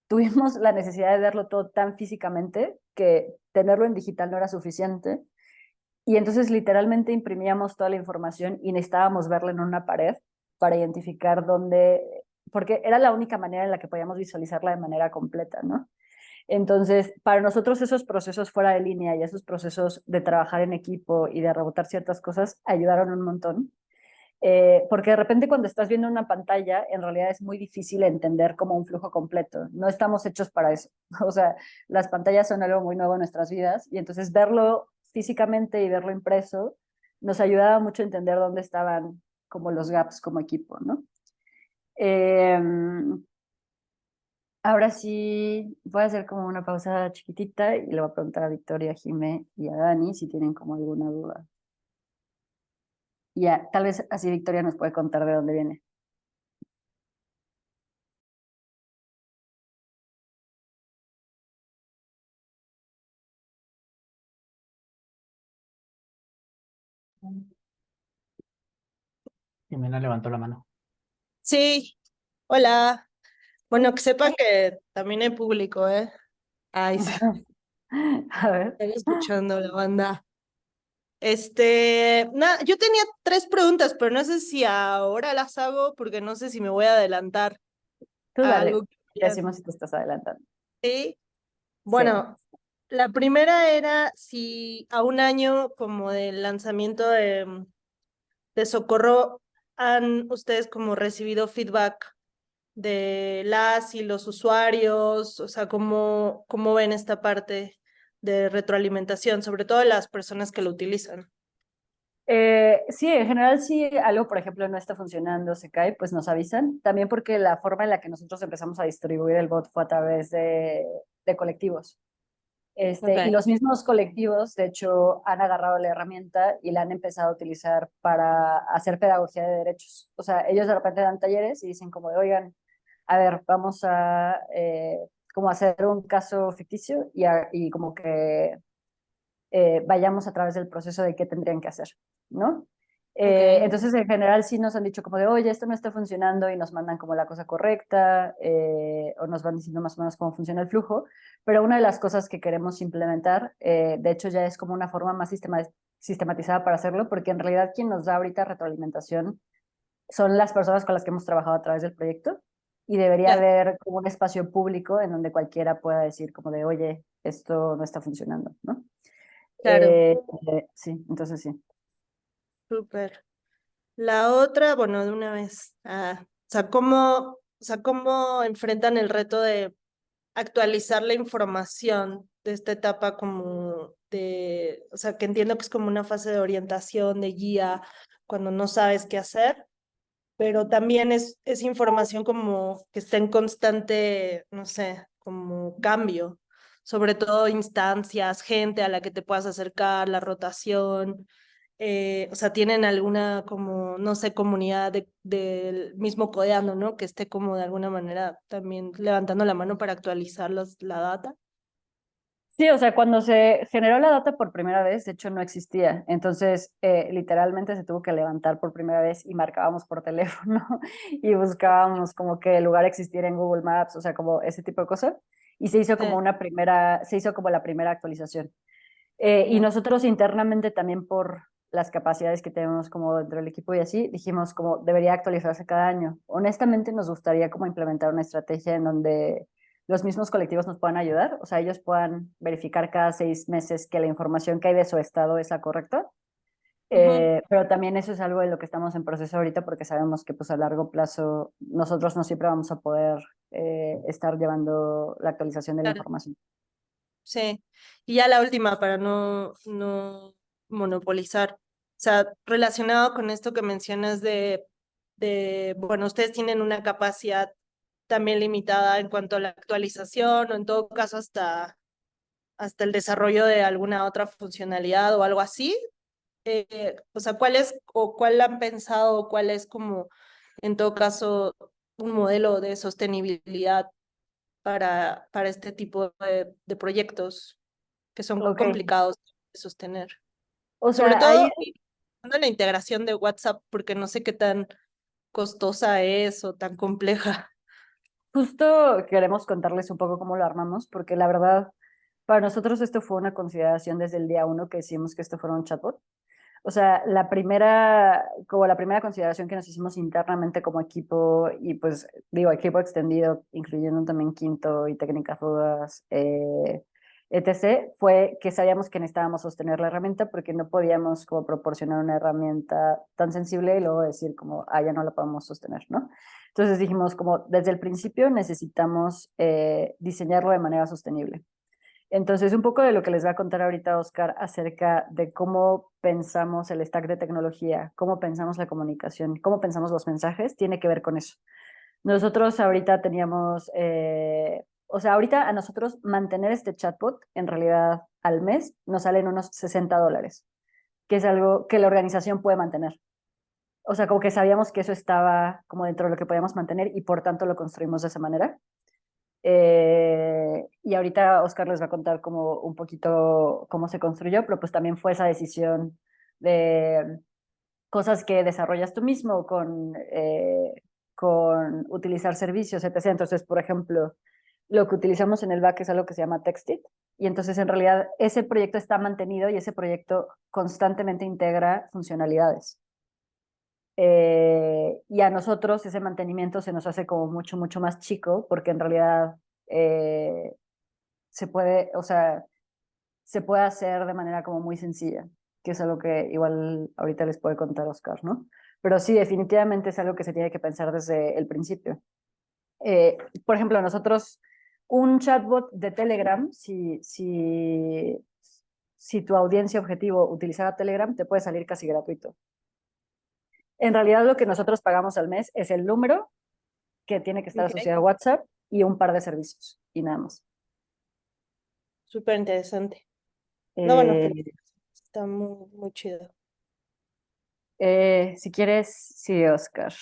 tuvimos la necesidad de verlo todo tan físicamente que tenerlo en digital no era suficiente. Y entonces literalmente imprimíamos toda la información y necesitábamos verla en una pared para identificar dónde, porque era la única manera en la que podíamos visualizarla de manera completa, ¿no? Entonces, para nosotros esos procesos fuera de línea y esos procesos de trabajar en equipo y de rebotar ciertas cosas ayudaron un montón. Porque de repente cuando estás viendo una pantalla, en realidad es muy difícil entender como un flujo completo. No estamos hechos para eso. O sea, las pantallas son algo muy nuevo en nuestras vidas y entonces verlo físicamente y verlo impreso nos ayudaba mucho a entender dónde estaban como los gaps como equipo, ¿no? Ahora sí, voy a hacer como una pausa chiquitita y le voy a preguntar a Victoria, a Jimé y a Dani si tienen como alguna duda. Ya, tal vez así Victoria nos puede contar de dónde viene. Jimena levantó la mano. Sí, hola. Bueno, que sepan que también hay público, ¿eh? Ay, sí, A ver. están escuchando la banda. Yo tenía 3 preguntas, pero no sé si ahora las hago porque no sé si me voy a adelantar Tú a dale, algo que te querían. decimos si te estás adelantando. Sí. Sí. Bueno, la primera era si a un año como del lanzamiento de Socorro, han ustedes como recibido feedback de las y los usuarios? O sea, ¿cómo ven esta parte de retroalimentación, sobre todo las personas que lo utilizan? Sí, en general si algo, por ejemplo, no está funcionando, se cae, pues nos avisan. También porque la forma en la que nosotros empezamos a distribuir el bot fue a través de colectivos. Y Ok, los mismos colectivos, de hecho, han agarrado la herramienta y la han empezado a utilizar para hacer pedagogía de derechos. O sea, ellos de repente dan talleres y dicen como de, oigan, a ver, vamos a como hacer un caso ficticio y como que vayamos a través del proceso de qué tendrían que hacer, ¿no? ok, Entonces, en general, sí nos han dicho como de, oye, esto no está funcionando y nos mandan como la cosa correcta o nos van diciendo más o menos cómo funciona el flujo, pero una de las cosas que queremos implementar, de hecho, ya es como una forma más sistematizada para hacerlo, porque en realidad quien nos da ahorita retroalimentación son las personas con las que hemos trabajado a través del proyecto y debería ya, haber como un espacio público en donde cualquiera pueda decir como de, oye, esto no está funcionando, ¿no? claro, Sí, entonces sí. súper. La otra, bueno, de una vez, o sea, ¿cómo enfrentan el reto de actualizar la información de esta etapa como de, o sea, que entiendo que es como una fase de orientación, de guía, cuando no sabes qué hacer, pero también es información como que está en constante, no sé, como cambio, sobre todo instancias, gente a la que te puedas acercar, la rotación, o sea, tienen alguna como, no sé, comunidad del mismo codeando, ¿no? Que esté como de alguna manera también levantando la mano para actualizar la data. Sí, o sea, cuando se generó la data por primera vez, de hecho no existía. Entonces, literalmente se tuvo que levantar por primera vez y marcábamos por teléfono y buscábamos como que el lugar existiera en Google Maps, o sea, como ese tipo de cosas. Y se hizo como Sí, se hizo como la primera actualización. Y ya. nosotros internamente también por las capacidades que tenemos como dentro del equipo y así, dijimos como debería actualizarse cada año. Honestamente nos gustaría como implementar una estrategia en donde los mismos colectivos nos puedan ayudar, o sea, ellos puedan verificar cada 6 meses que la información que hay de su estado es la correcta. Ujú, Pero también eso es algo de lo que estamos en proceso ahorita porque sabemos que pues a largo plazo nosotros no siempre vamos a poder estar llevando la actualización de la claro, información. sí. Y ya la última para no monopolizar. O sea, relacionado con esto que mencionas bueno, ustedes tienen una capacidad también limitada en cuanto a la actualización o en todo caso hasta el desarrollo de alguna otra funcionalidad o algo así. O sea, cuál han pensado o cuál es como, en todo caso, un modelo de sostenibilidad para este tipo de proyectos que son Ok, complicados de sostener? o Sobre sea, ahí todo, la integración de WhatsApp, porque no sé qué tan costosa es o tan compleja. justo queremos contarles un poco cómo lo armamos, porque la verdad, para nosotros esto fue una consideración desde el día uno que decimos que esto fuera un chatbot. O sea, como la primera consideración que nos hicimos internamente como equipo, y pues digo, equipo extendido, incluyendo también Quinto y Técnicas Rudas, etc., fue que sabíamos que necesitábamos sostener la herramienta porque no podíamos como proporcionar una herramienta tan sensible y luego decir como, ya no la podemos sostener, ¿no? Entonces dijimos como, desde el principio necesitamos diseñarlo de manera sostenible. Entonces, un poco de lo que les voy a contar ahorita, Oscar, acerca de cómo pensamos el stack de tecnología, cómo pensamos la comunicación, cómo pensamos los mensajes, tiene que ver con eso. Nosotros ahorita teníamos, o sea, ahorita a nosotros mantener este chatbot, en realidad al mes, nos salen unos $60, que es algo que la organización puede mantener. O sea, como que sabíamos que eso estaba como dentro de lo que podíamos mantener y por tanto lo construimos de esa manera. Y ahorita Oscar les va a contar como un poquito cómo se construyó, pero pues también fue esa decisión de cosas que desarrollas tú mismo con utilizar servicios, etc. Entonces, por ejemplo, lo que utilizamos en el back es algo que se llama Textit. Y entonces, en realidad, ese proyecto está mantenido y ese proyecto constantemente integra funcionalidades. Y a nosotros ese mantenimiento se nos hace como mucho, mucho más chico porque en realidad eh, se puede, o sea, se puede hacer de manera como muy sencilla, que es algo que igual ahorita les puede contar Oscar, ¿no? Pero sí, definitivamente es algo que se tiene que pensar desde el principio. Por ejemplo, nosotros, un chatbot de Telegram, si tu audiencia objetivo utilizara Telegram, te puede salir casi gratuito. En realidad, lo que nosotros pagamos al mes es el número que tiene que estar Ok. asociado a WhatsApp y un par de servicios, y nada más. Súper interesante. No, bueno, Eh, está muy, muy chido. si quieres, sí, Oscar,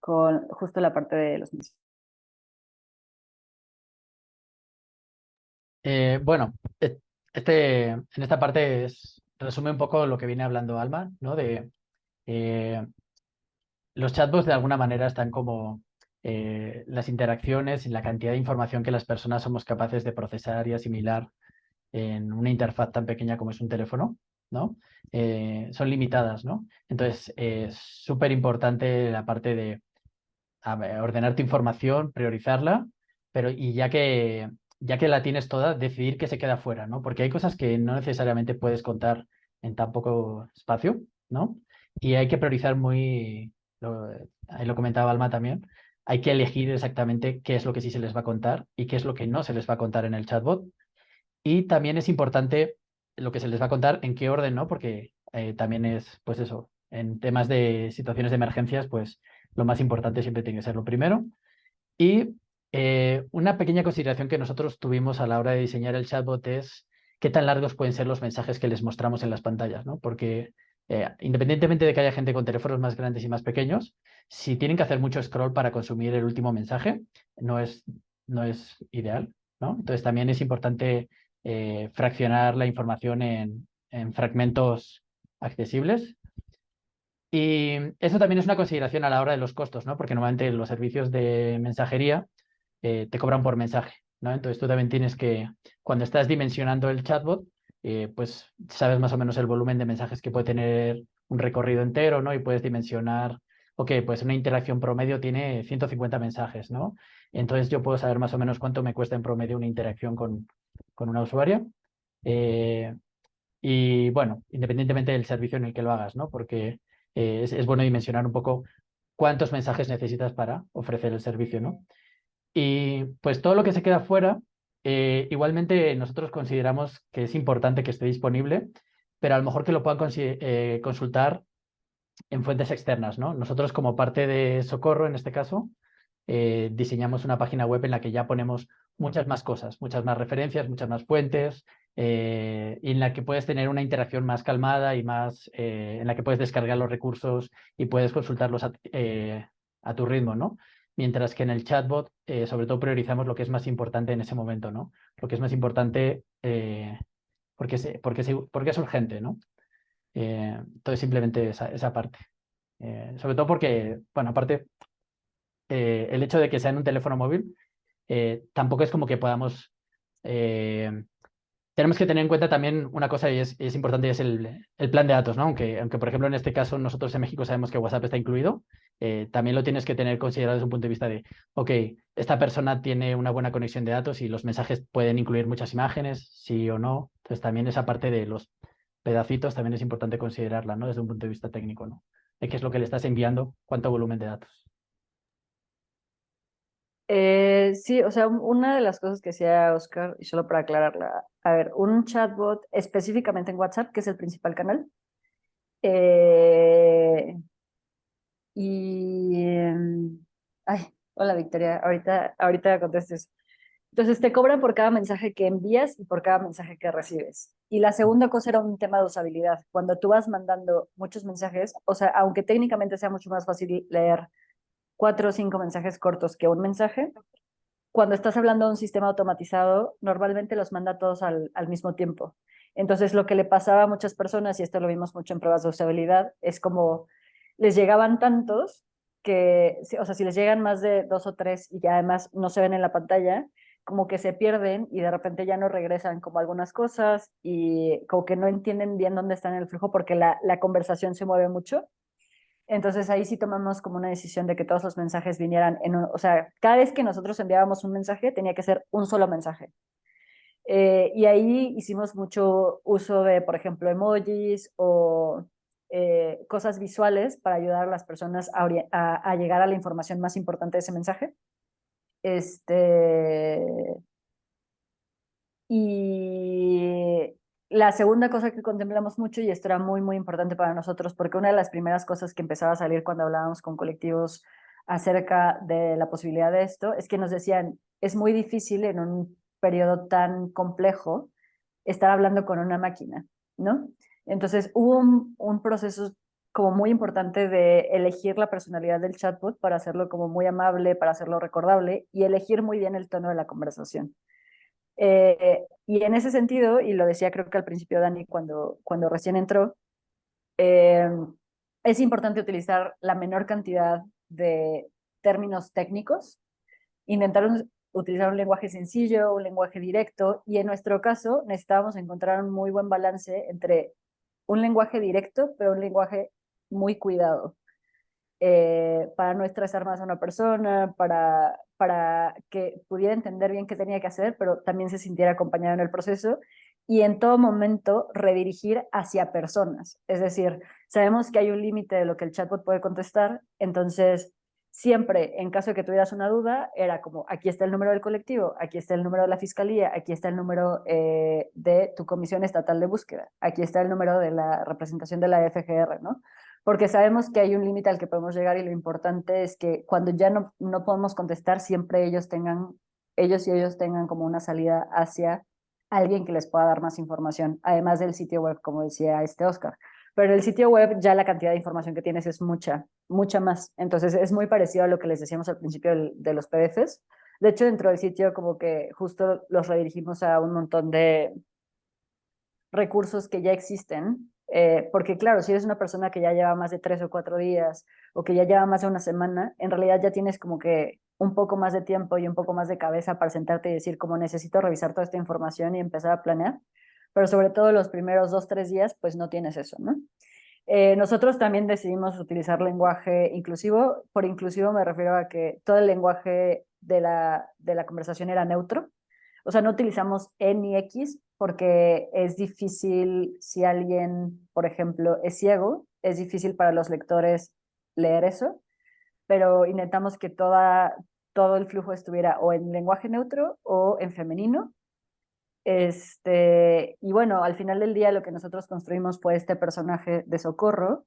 con justo la parte de los mensajes. Bueno, en esta parte resume un poco lo que viene hablando Alma, ¿no? De los chatbots de alguna manera están como las interacciones y la cantidad de información que las personas somos capaces de procesar y asimilar en una interfaz tan pequeña como es un teléfono, ¿no? Son limitadas, ¿no? Entonces, es súper importante la parte de ordenar tu información, priorizarla, pero y ya que la tienes toda, decidir qué se queda fuera, ¿no? Porque hay cosas que no necesariamente puedes contar en tan poco espacio, ¿no? Y hay que priorizar ahí lo comentaba Alma también, hay que elegir exactamente qué es lo que sí se les va a contar y qué es lo que no se les va a contar en el chatbot. Y también es importante lo que se les va a contar, en qué orden, ¿no? Porque también es, pues eso, en temas de situaciones de emergencias, pues lo más importante siempre tiene que ser lo primero. Y una pequeña consideración que nosotros tuvimos a la hora de diseñar el chatbot es qué tan largos pueden ser los mensajes que les mostramos en las pantallas, ¿no? Porque independientemente de que haya gente con teléfonos más grandes y más pequeños, si tienen que hacer mucho scroll para consumir el último mensaje, no es, no es ideal, ¿no? Entonces también es importante fraccionar la información en fragmentos accesibles. Y eso también es una consideración a la hora de los costos, ¿no? Porque normalmente los servicios de mensajería te cobran por mensaje, ¿no? Entonces tú también tienes que, cuando estás dimensionando el chatbot, pues sabes más o menos el volumen de mensajes que puede tener un recorrido entero, ¿no? Y puedes dimensionar, ok, pues una interacción promedio tiene 150 mensajes, ¿no? Entonces yo puedo saber más o menos cuánto me cuesta en promedio una interacción con una usuaria. Eh, y bueno, independientemente del servicio en el que lo hagas, ¿no? Porque es bueno dimensionar un poco cuántos mensajes necesitas para ofrecer el servicio, ¿no? Y pues todo lo que se queda fuera, igualmente nosotros consideramos que es importante que esté disponible, pero a lo mejor que lo puedan consultar en fuentes externas, ¿no? Nosotros como parte de Socorro, en este caso, diseñamos una página web en la que ya ponemos muchas más cosas, muchas más referencias, muchas más fuentes, y en la que puedes tener una interacción más calmada y más, en la que puedes descargar los recursos y puedes consultarlos a tu ritmo, ¿no? Mientras que en el chatbot, sobre todo priorizamos lo que es más importante en ese momento, ¿no? Lo que es más importante porque es urgente, ¿no? Entonces simplemente esa parte. Sobre todo porque, bueno, aparte, el hecho de que sea en un teléfono móvil, tampoco es como que podamos... tenemos que tener en cuenta también una cosa y es importante, y es el plan de datos, ¿no? Aunque, por ejemplo, en este caso nosotros en México sabemos que WhatsApp está incluido, también lo tienes que tener considerado desde un punto de vista de, ok, esta persona tiene una buena conexión de datos y los mensajes pueden incluir muchas imágenes, sí o no. Entonces también esa parte de los pedacitos también es importante considerarla, ¿no? Desde un punto de vista técnico, ¿no? De qué es lo que le estás enviando, cuánto volumen de datos. Sí, o sea, una de las cosas que decía Oscar, y solo para aclararla, a ver, un chatbot específicamente en WhatsApp, que es el principal canal, eh, y... ay, hola Victoria, ahorita contestes. Entonces te cobran por cada mensaje que envías y por cada mensaje que recibes. Y la segunda cosa era un tema de usabilidad. Cuando tú vas mandando muchos mensajes, o sea, aunque técnicamente sea mucho más fácil leer 4 o 5 mensajes cortos que un mensaje, cuando estás hablando de un sistema automatizado, normalmente los manda todos al mismo tiempo. Entonces, lo que le pasaba a muchas personas, y esto lo vimos mucho en pruebas de usabilidad, es como les llegaban tantos que, o sea, si les llegan más de 2 o 3 y ya además no se ven en la pantalla, como que se pierden y de repente ya no regresan como algunas cosas y como que no entienden bien dónde están en el flujo porque la conversación se mueve mucho. Entonces ahí sí tomamos como una decisión de que todos los mensajes vinieran o sea, cada vez que nosotros enviábamos un mensaje tenía que ser un solo mensaje. Y ahí hicimos mucho uso de, por ejemplo, emojis o cosas visuales para ayudar a las personas a llegar a la información más importante de ese mensaje. Y la segunda cosa que contemplamos mucho, y esto era muy, muy importante para nosotros, porque una de las primeras cosas que empezaba a salir cuando hablábamos con colectivos acerca de la posibilidad de esto, es que nos decían, es muy difícil en un periodo tan complejo estar hablando con una máquina, ¿no? Entonces hubo un proceso como muy importante de elegir la personalidad del chatbot para hacerlo como muy amable, para hacerlo recordable y elegir muy bien el tono de la conversación. Y en ese sentido, y lo decía creo que al principio Dani cuando recién entró, es importante utilizar la menor cantidad de términos técnicos, intentar utilizar un lenguaje sencillo, un lenguaje directo, y en nuestro caso necesitábamos encontrar un muy buen balance entre un lenguaje directo, pero un lenguaje muy cuidado, para no estresar más a una persona, para que pudiera entender bien qué tenía que hacer, pero también se sintiera acompañado en el proceso y en todo momento redirigir hacia personas. Es decir, sabemos que hay un límite de lo que el chatbot puede contestar, entonces siempre, en caso de que tuvieras una duda, era como, aquí está el número del colectivo, aquí está el número de la fiscalía, aquí está el número de tu comisión estatal de búsqueda, aquí está el número de la representación de la FGR, ¿no? Porque sabemos que hay un límite al que podemos llegar y lo importante es que cuando ya no podemos contestar, siempre ellos y ellos tengan como una salida hacia alguien que les pueda dar más información, además del sitio web, como decía Oscar. Pero en el sitio web ya la cantidad de información que tienes es mucha, mucha más. Entonces es muy parecido a lo que les decíamos al principio de los PDFs. De hecho, dentro del sitio como que justo los redirigimos a un montón de recursos que ya existen, porque claro, si eres una persona que ya lleva más de 3 o 4 días o que ya lleva más de una semana, en realidad ya tienes como que un poco más de tiempo y un poco más de cabeza para sentarte y decir como necesito revisar toda esta información y empezar a planear, pero sobre todo los primeros 2, 3 días pues no tienes eso, ¿no? Nosotros también decidimos utilizar lenguaje inclusivo. Por inclusivo me refiero a que todo el lenguaje de la conversación era neutro. O sea, no utilizamos E ni X porque es difícil si alguien, por ejemplo, es ciego, es difícil para los lectores leer eso, pero intentamos que todo el flujo estuviera o en lenguaje neutro o en femenino. Y bueno, al final del día lo que nosotros construimos fue este personaje de Socorro,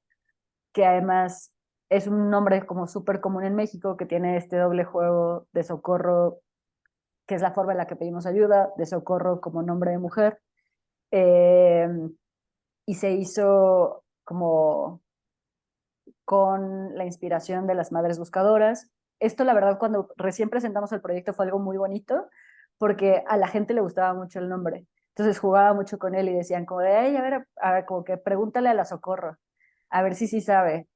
que además es un nombre como súper común en México, que tiene este doble juego de Socorro, que es la forma en la que pedimos ayuda, de Socorro como nombre de mujer, eh, y se hizo como con la inspiración de las madres buscadoras. Esto, la verdad, cuando recién presentamos el proyecto fue algo muy bonito, porque a la gente le gustaba mucho el nombre. Entonces jugaba mucho con él y decían como de, ay, a ver, como que pregúntale a la Socorro, a ver si sí sabe.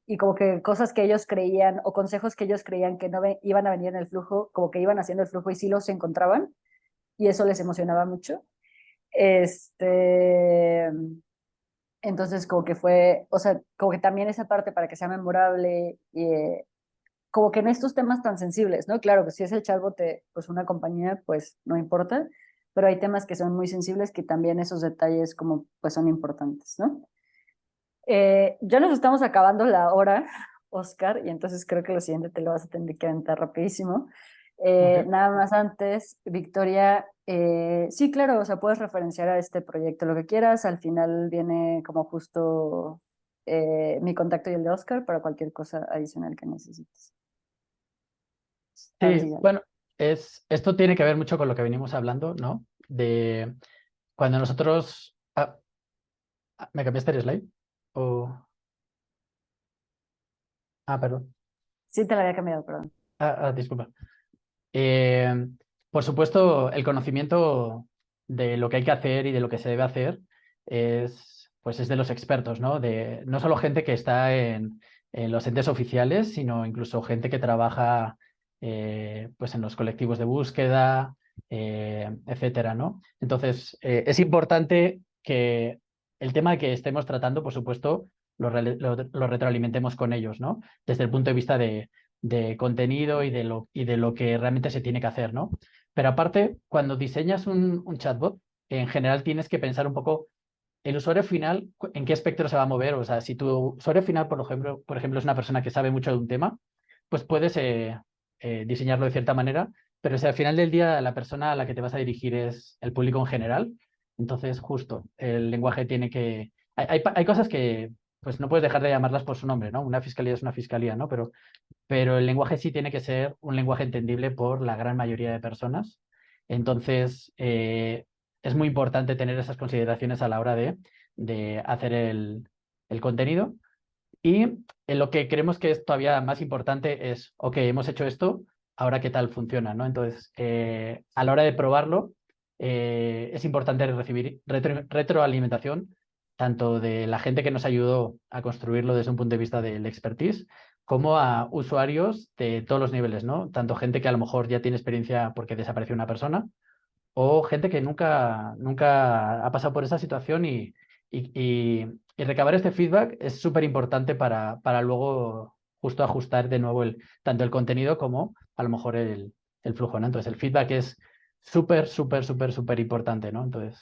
Y como que cosas que ellos creían o consejos que ellos creían que no iban a venir en el flujo, como que iban haciendo el flujo y sí los encontraban, y eso les emocionaba mucho. Entonces, como que fue, o sea, como que también esa parte para que sea memorable, y como que en estos temas tan sensibles, ¿no? Claro que si es el chatbot de pues una compañía, pues no importa, pero hay temas que son muy sensibles que también esos detalles como pues son importantes, ¿no? Ya nos estamos acabando la hora, Oscar, y entonces creo que lo siguiente te lo vas a tener que aventar rapidísimo. Ok. Nada más antes, Victoria, sí, claro, o sea, puedes referenciar a este proyecto lo que quieras, al final viene como justo mi contacto y el de Oscar para cualquier cosa adicional que necesites. Ahora Sí, sí, ya. bueno, esto tiene que ver mucho con lo que venimos hablando, ¿no? De cuando nosotros... ¿me cambiaste el slide? O... perdón. Sí, te la había cambiado, perdón. Disculpa. Eh, por supuesto, el conocimiento de lo que hay que hacer y de lo que se debe hacer pues es de los expertos, ¿no? No solo gente que está en los entes oficiales, sino incluso gente que trabaja pues en los colectivos de búsqueda, etcétera, ¿no? Entonces, es importante que el tema que estemos tratando, por supuesto, lo retroalimentemos con ellos, ¿no? Desde el punto de vista de contenido y de lo que realmente se tiene que hacer, ¿no? Pero aparte, cuando diseñas un chatbot, en general tienes que pensar un poco el usuario final, ¿en qué espectro se va a mover? O sea, si tu usuario final, por ejemplo, es una persona que sabe mucho de un tema, pues puedes diseñarlo de cierta manera, pero si al final del día la persona a la que te vas a dirigir es el público en general, entonces justo el lenguaje tiene que... Hay cosas que pues no puedes dejar de llamarlas por su nombre, ¿no? Una fiscalía es una fiscalía, ¿no? Pero el lenguaje sí tiene que ser un lenguaje entendible por la gran mayoría de personas. Entonces, es muy importante tener esas consideraciones a la hora de hacer el contenido. Y en lo que creemos que es todavía más importante es, ok, hemos hecho esto, ahora qué tal funciona, ¿no? Entonces, a la hora de probarlo, es importante recibir retroalimentación, tanto de la gente que nos ayudó a construirlo desde un punto de vista del expertise, como a usuarios de todos los niveles, ¿no? Tanto gente que a lo mejor ya tiene experiencia porque desapareció una persona, o gente que nunca ha pasado por esa situación y recabar este feedback es súper importante para luego justo ajustar de nuevo tanto el contenido como a lo mejor el flujo, ¿no? Entonces el feedback es súper importante, ¿no? Entonces,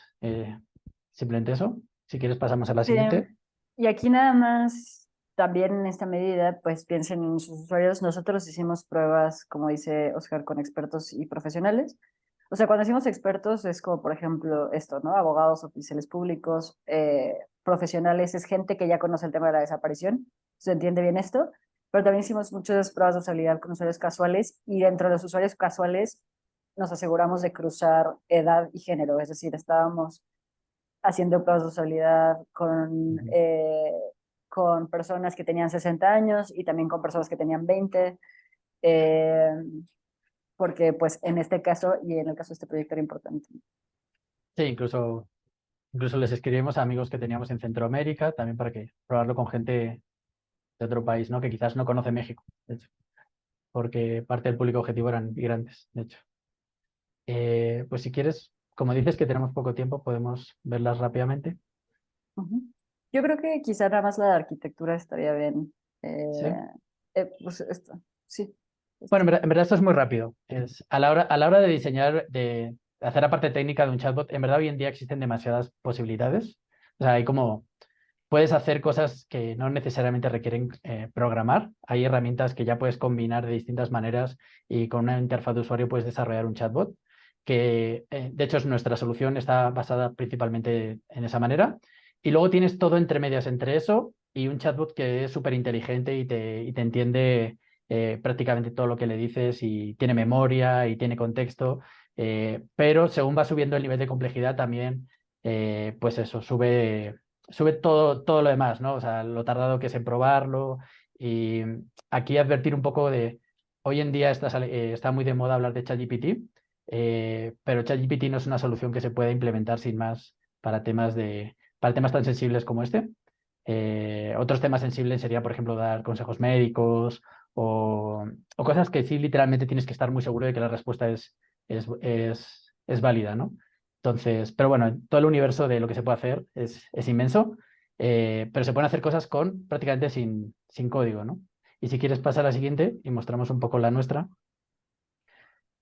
simplemente eso. Si quieres pasamos a la Sí, siguiente. y aquí nada más, también en esta medida, pues piensen en sus usuarios. Nosotros hicimos pruebas, como dice Oscar, con expertos y profesionales. O sea, cuando decimos expertos es como, por ejemplo, esto, ¿no? Abogados, oficiales públicos, profesionales, es gente que ya conoce el tema de la desaparición, se entiende bien esto, pero también hicimos muchas pruebas de usabilidad con usuarios casuales y dentro de los usuarios casuales nos aseguramos de cruzar edad y género, es decir, estábamos haciendo pruebas de usabilidad con personas que tenían 60 años y también con personas que tenían 20, eh, porque pues en este caso y en el caso de este proyecto era importante. Sí, incluso les escribimos a amigos que teníamos en Centroamérica, también para que probarlo con gente de otro país, ¿no? Que quizás no conoce México, de hecho, porque parte del público objetivo eran migrantes, de hecho. Pues si quieres, como dices que tenemos poco tiempo, podemos verlas rápidamente. Uh-huh. Yo creo que quizá nada más la de arquitectura estaría bien. ¿Sí? Pues esto, sí. Bueno, en verdad esto es muy rápido. A la hora de diseñar, de hacer la parte técnica de un chatbot, en verdad hoy en día existen demasiadas posibilidades. O sea, hay como, puedes hacer cosas que no necesariamente requieren programar. Hay herramientas que ya puedes combinar de distintas maneras y con una interfaz de usuario puedes desarrollar un chatbot, que de hecho es nuestra solución, está basada principalmente en esa manera. Y luego tienes todo entre medias entre eso y un chatbot que es súper inteligente y te entiende prácticamente todo lo que le dices y tiene memoria y tiene contexto, pero según va subiendo el nivel de complejidad también, pues eso, sube todo lo demás, ¿no? O sea, lo tardado que es en probarlo. Y aquí advertir un poco de, hoy en día está muy de moda hablar de ChatGPT, pero ChatGPT no es una solución que se pueda implementar sin más para temas tan sensibles como este. Otros temas sensibles sería, por ejemplo, dar consejos médicos o cosas que sí literalmente tienes que estar muy seguro de que la respuesta es válida, ¿no? Entonces, pero bueno, todo el universo de lo que se puede hacer es inmenso, pero se pueden hacer cosas prácticamente sin código, ¿no? Y si quieres pasar a la siguiente y mostramos un poco la nuestra.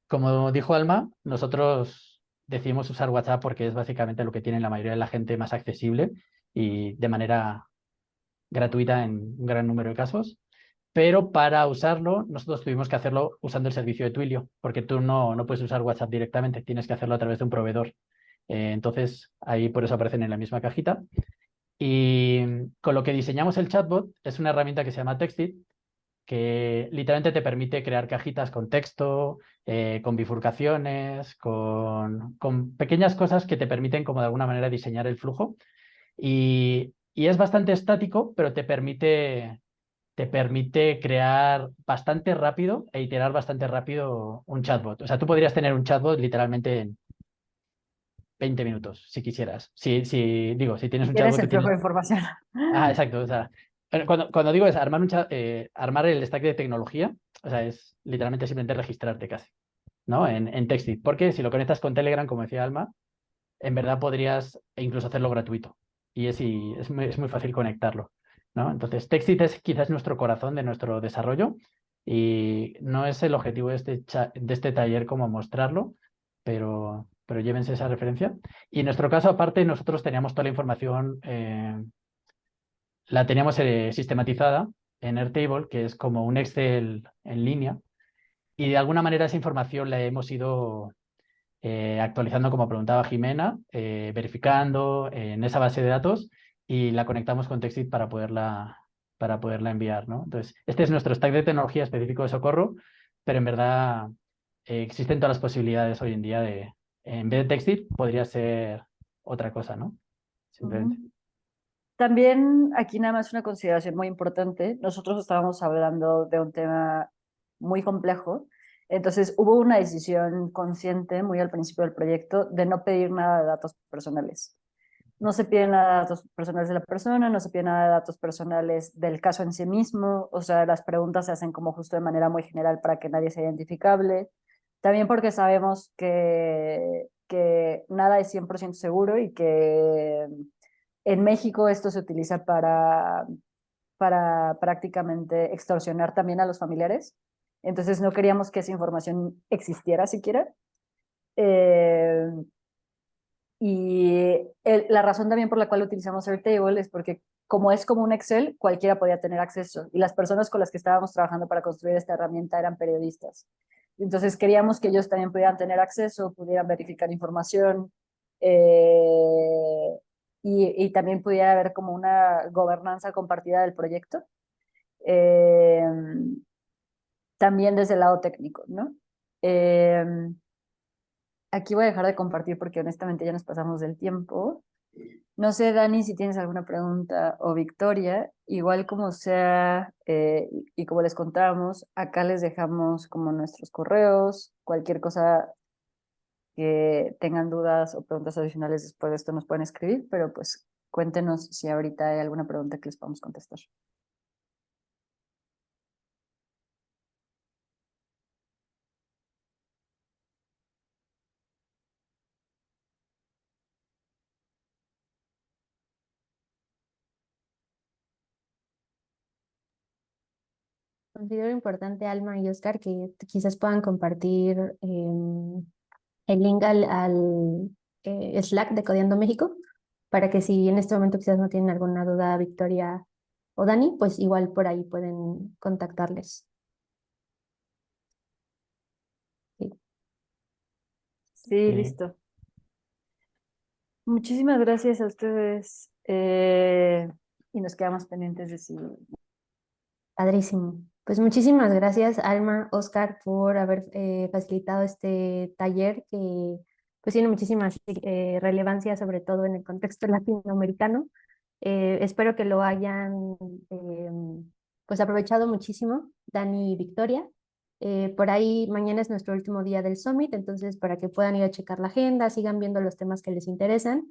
Como dijo Alma, nosotros decidimos usar WhatsApp porque es básicamente lo que tiene la mayoría de la gente más accesible y de manera gratuita en un gran número de casos. Pero para usarlo, nosotros tuvimos que hacerlo usando el servicio de Twilio, porque tú no puedes usar WhatsApp directamente, tienes que hacerlo a través de un proveedor. Entonces, ahí por eso aparecen en la misma cajita. Y con lo que diseñamos el chatbot es una herramienta que se llama Textit, que literalmente te permite crear cajitas con texto, con bifurcaciones, con pequeñas cosas que te permiten como de alguna manera diseñar el flujo. Y es bastante estático, pero te permite crear bastante rápido e iterar bastante rápido un chatbot. O sea, tú podrías tener un chatbot literalmente en 20 minutos, si quisieras. Si tienes un Tienes chatbot el que flujo tienes... de información. Ah, exacto. O sea, cuando digo es armar el stack de tecnología, o sea, es literalmente simplemente registrarte casi, ¿no? En Textit. Porque si lo conectas con Telegram, como decía Alma, en verdad podrías incluso hacerlo gratuito. Y es muy fácil conectarlo, ¿no? Entonces, Textit es quizás nuestro corazón de nuestro desarrollo y no es el objetivo de este taller como mostrarlo, pero pero llévense esa referencia. Y en nuestro caso, aparte, nosotros teníamos toda la información, la teníamos sistematizada en Airtable, que es como un Excel en línea, y de alguna manera esa información la hemos ido actualizando, como preguntaba Jimena, verificando en esa base de datos y la conectamos con Textit para poderla enviar, ¿no? Entonces, este es nuestro stack de tecnología específico de Socorro, pero en verdad existen todas las posibilidades hoy en día de, en vez de Textit, podría ser otra cosa, ¿no? Simplemente. También aquí nada más una consideración muy importante. Nosotros estábamos hablando de un tema muy complejo, entonces hubo una decisión consciente muy al principio del proyecto de no pedir nada de datos personales. No se piden nada de datos personales de la persona, no se piden nada de datos personales del caso en sí mismo, o sea, las preguntas se hacen como justo de manera muy general para que nadie sea identificable. También porque sabemos que nada es 100% seguro y que en México esto se utiliza para prácticamente extorsionar también a los familiares. Entonces no queríamos que esa información existiera siquiera. Eh, la razón también por la cual utilizamos Airtable es porque como es como un Excel, cualquiera podía tener acceso. Y las personas con las que estábamos trabajando para construir esta herramienta eran periodistas. Entonces queríamos que ellos también pudieran tener acceso, pudieran verificar información y también pudiera haber como una gobernanza compartida del proyecto. Eh, También desde el lado técnico, ¿no? Eh, Aquí voy a dejar de compartir porque honestamente ya nos pasamos del tiempo. No sé, Dani, si tienes alguna pregunta o Victoria, igual como sea, y como les contamos, acá les dejamos como nuestros correos, cualquier cosa que tengan dudas o preguntas adicionales después de esto nos pueden escribir, pero pues cuéntenos si ahorita hay alguna pregunta que les podamos contestar. Considero importante, Alma y Oscar, que quizás puedan compartir el link al Slack de Codeando México, para que si en este momento quizás no tienen alguna duda, Victoria o Dani, pues igual por ahí pueden contactarles. Sí. Sí, Sí. listo. Muchísimas gracias a ustedes y nos quedamos pendientes de si... Padrísimo. Pues muchísimas gracias, Alma, Oscar, por haber facilitado este taller que pues tiene muchísima relevancia, sobre todo en el contexto latinoamericano. Espero que lo hayan eh, pues aprovechado muchísimo, Dani y Victoria. Por ahí mañana es nuestro último día del Summit, entonces para que puedan ir a checar la agenda, sigan viendo los temas que les interesan.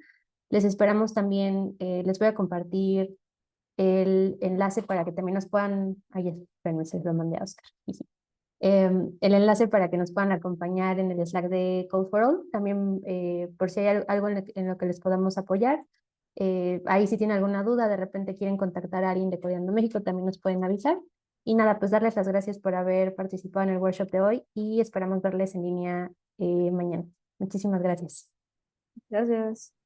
Les esperamos también, les voy a compartir el enlace para que también nos puedan, ay, espérenme, se lo mandé a Oscar. El enlace para que nos puedan acompañar en el Slack de Code for All, también por si hay algo en lo que les podamos apoyar. Ahí si tienen alguna duda, de repente quieren contactar a alguien de Codeando México, también nos pueden avisar. Y nada, pues darles las gracias por haber participado en el workshop de hoy y esperamos verles en línea mañana. Muchísimas gracias. Gracias.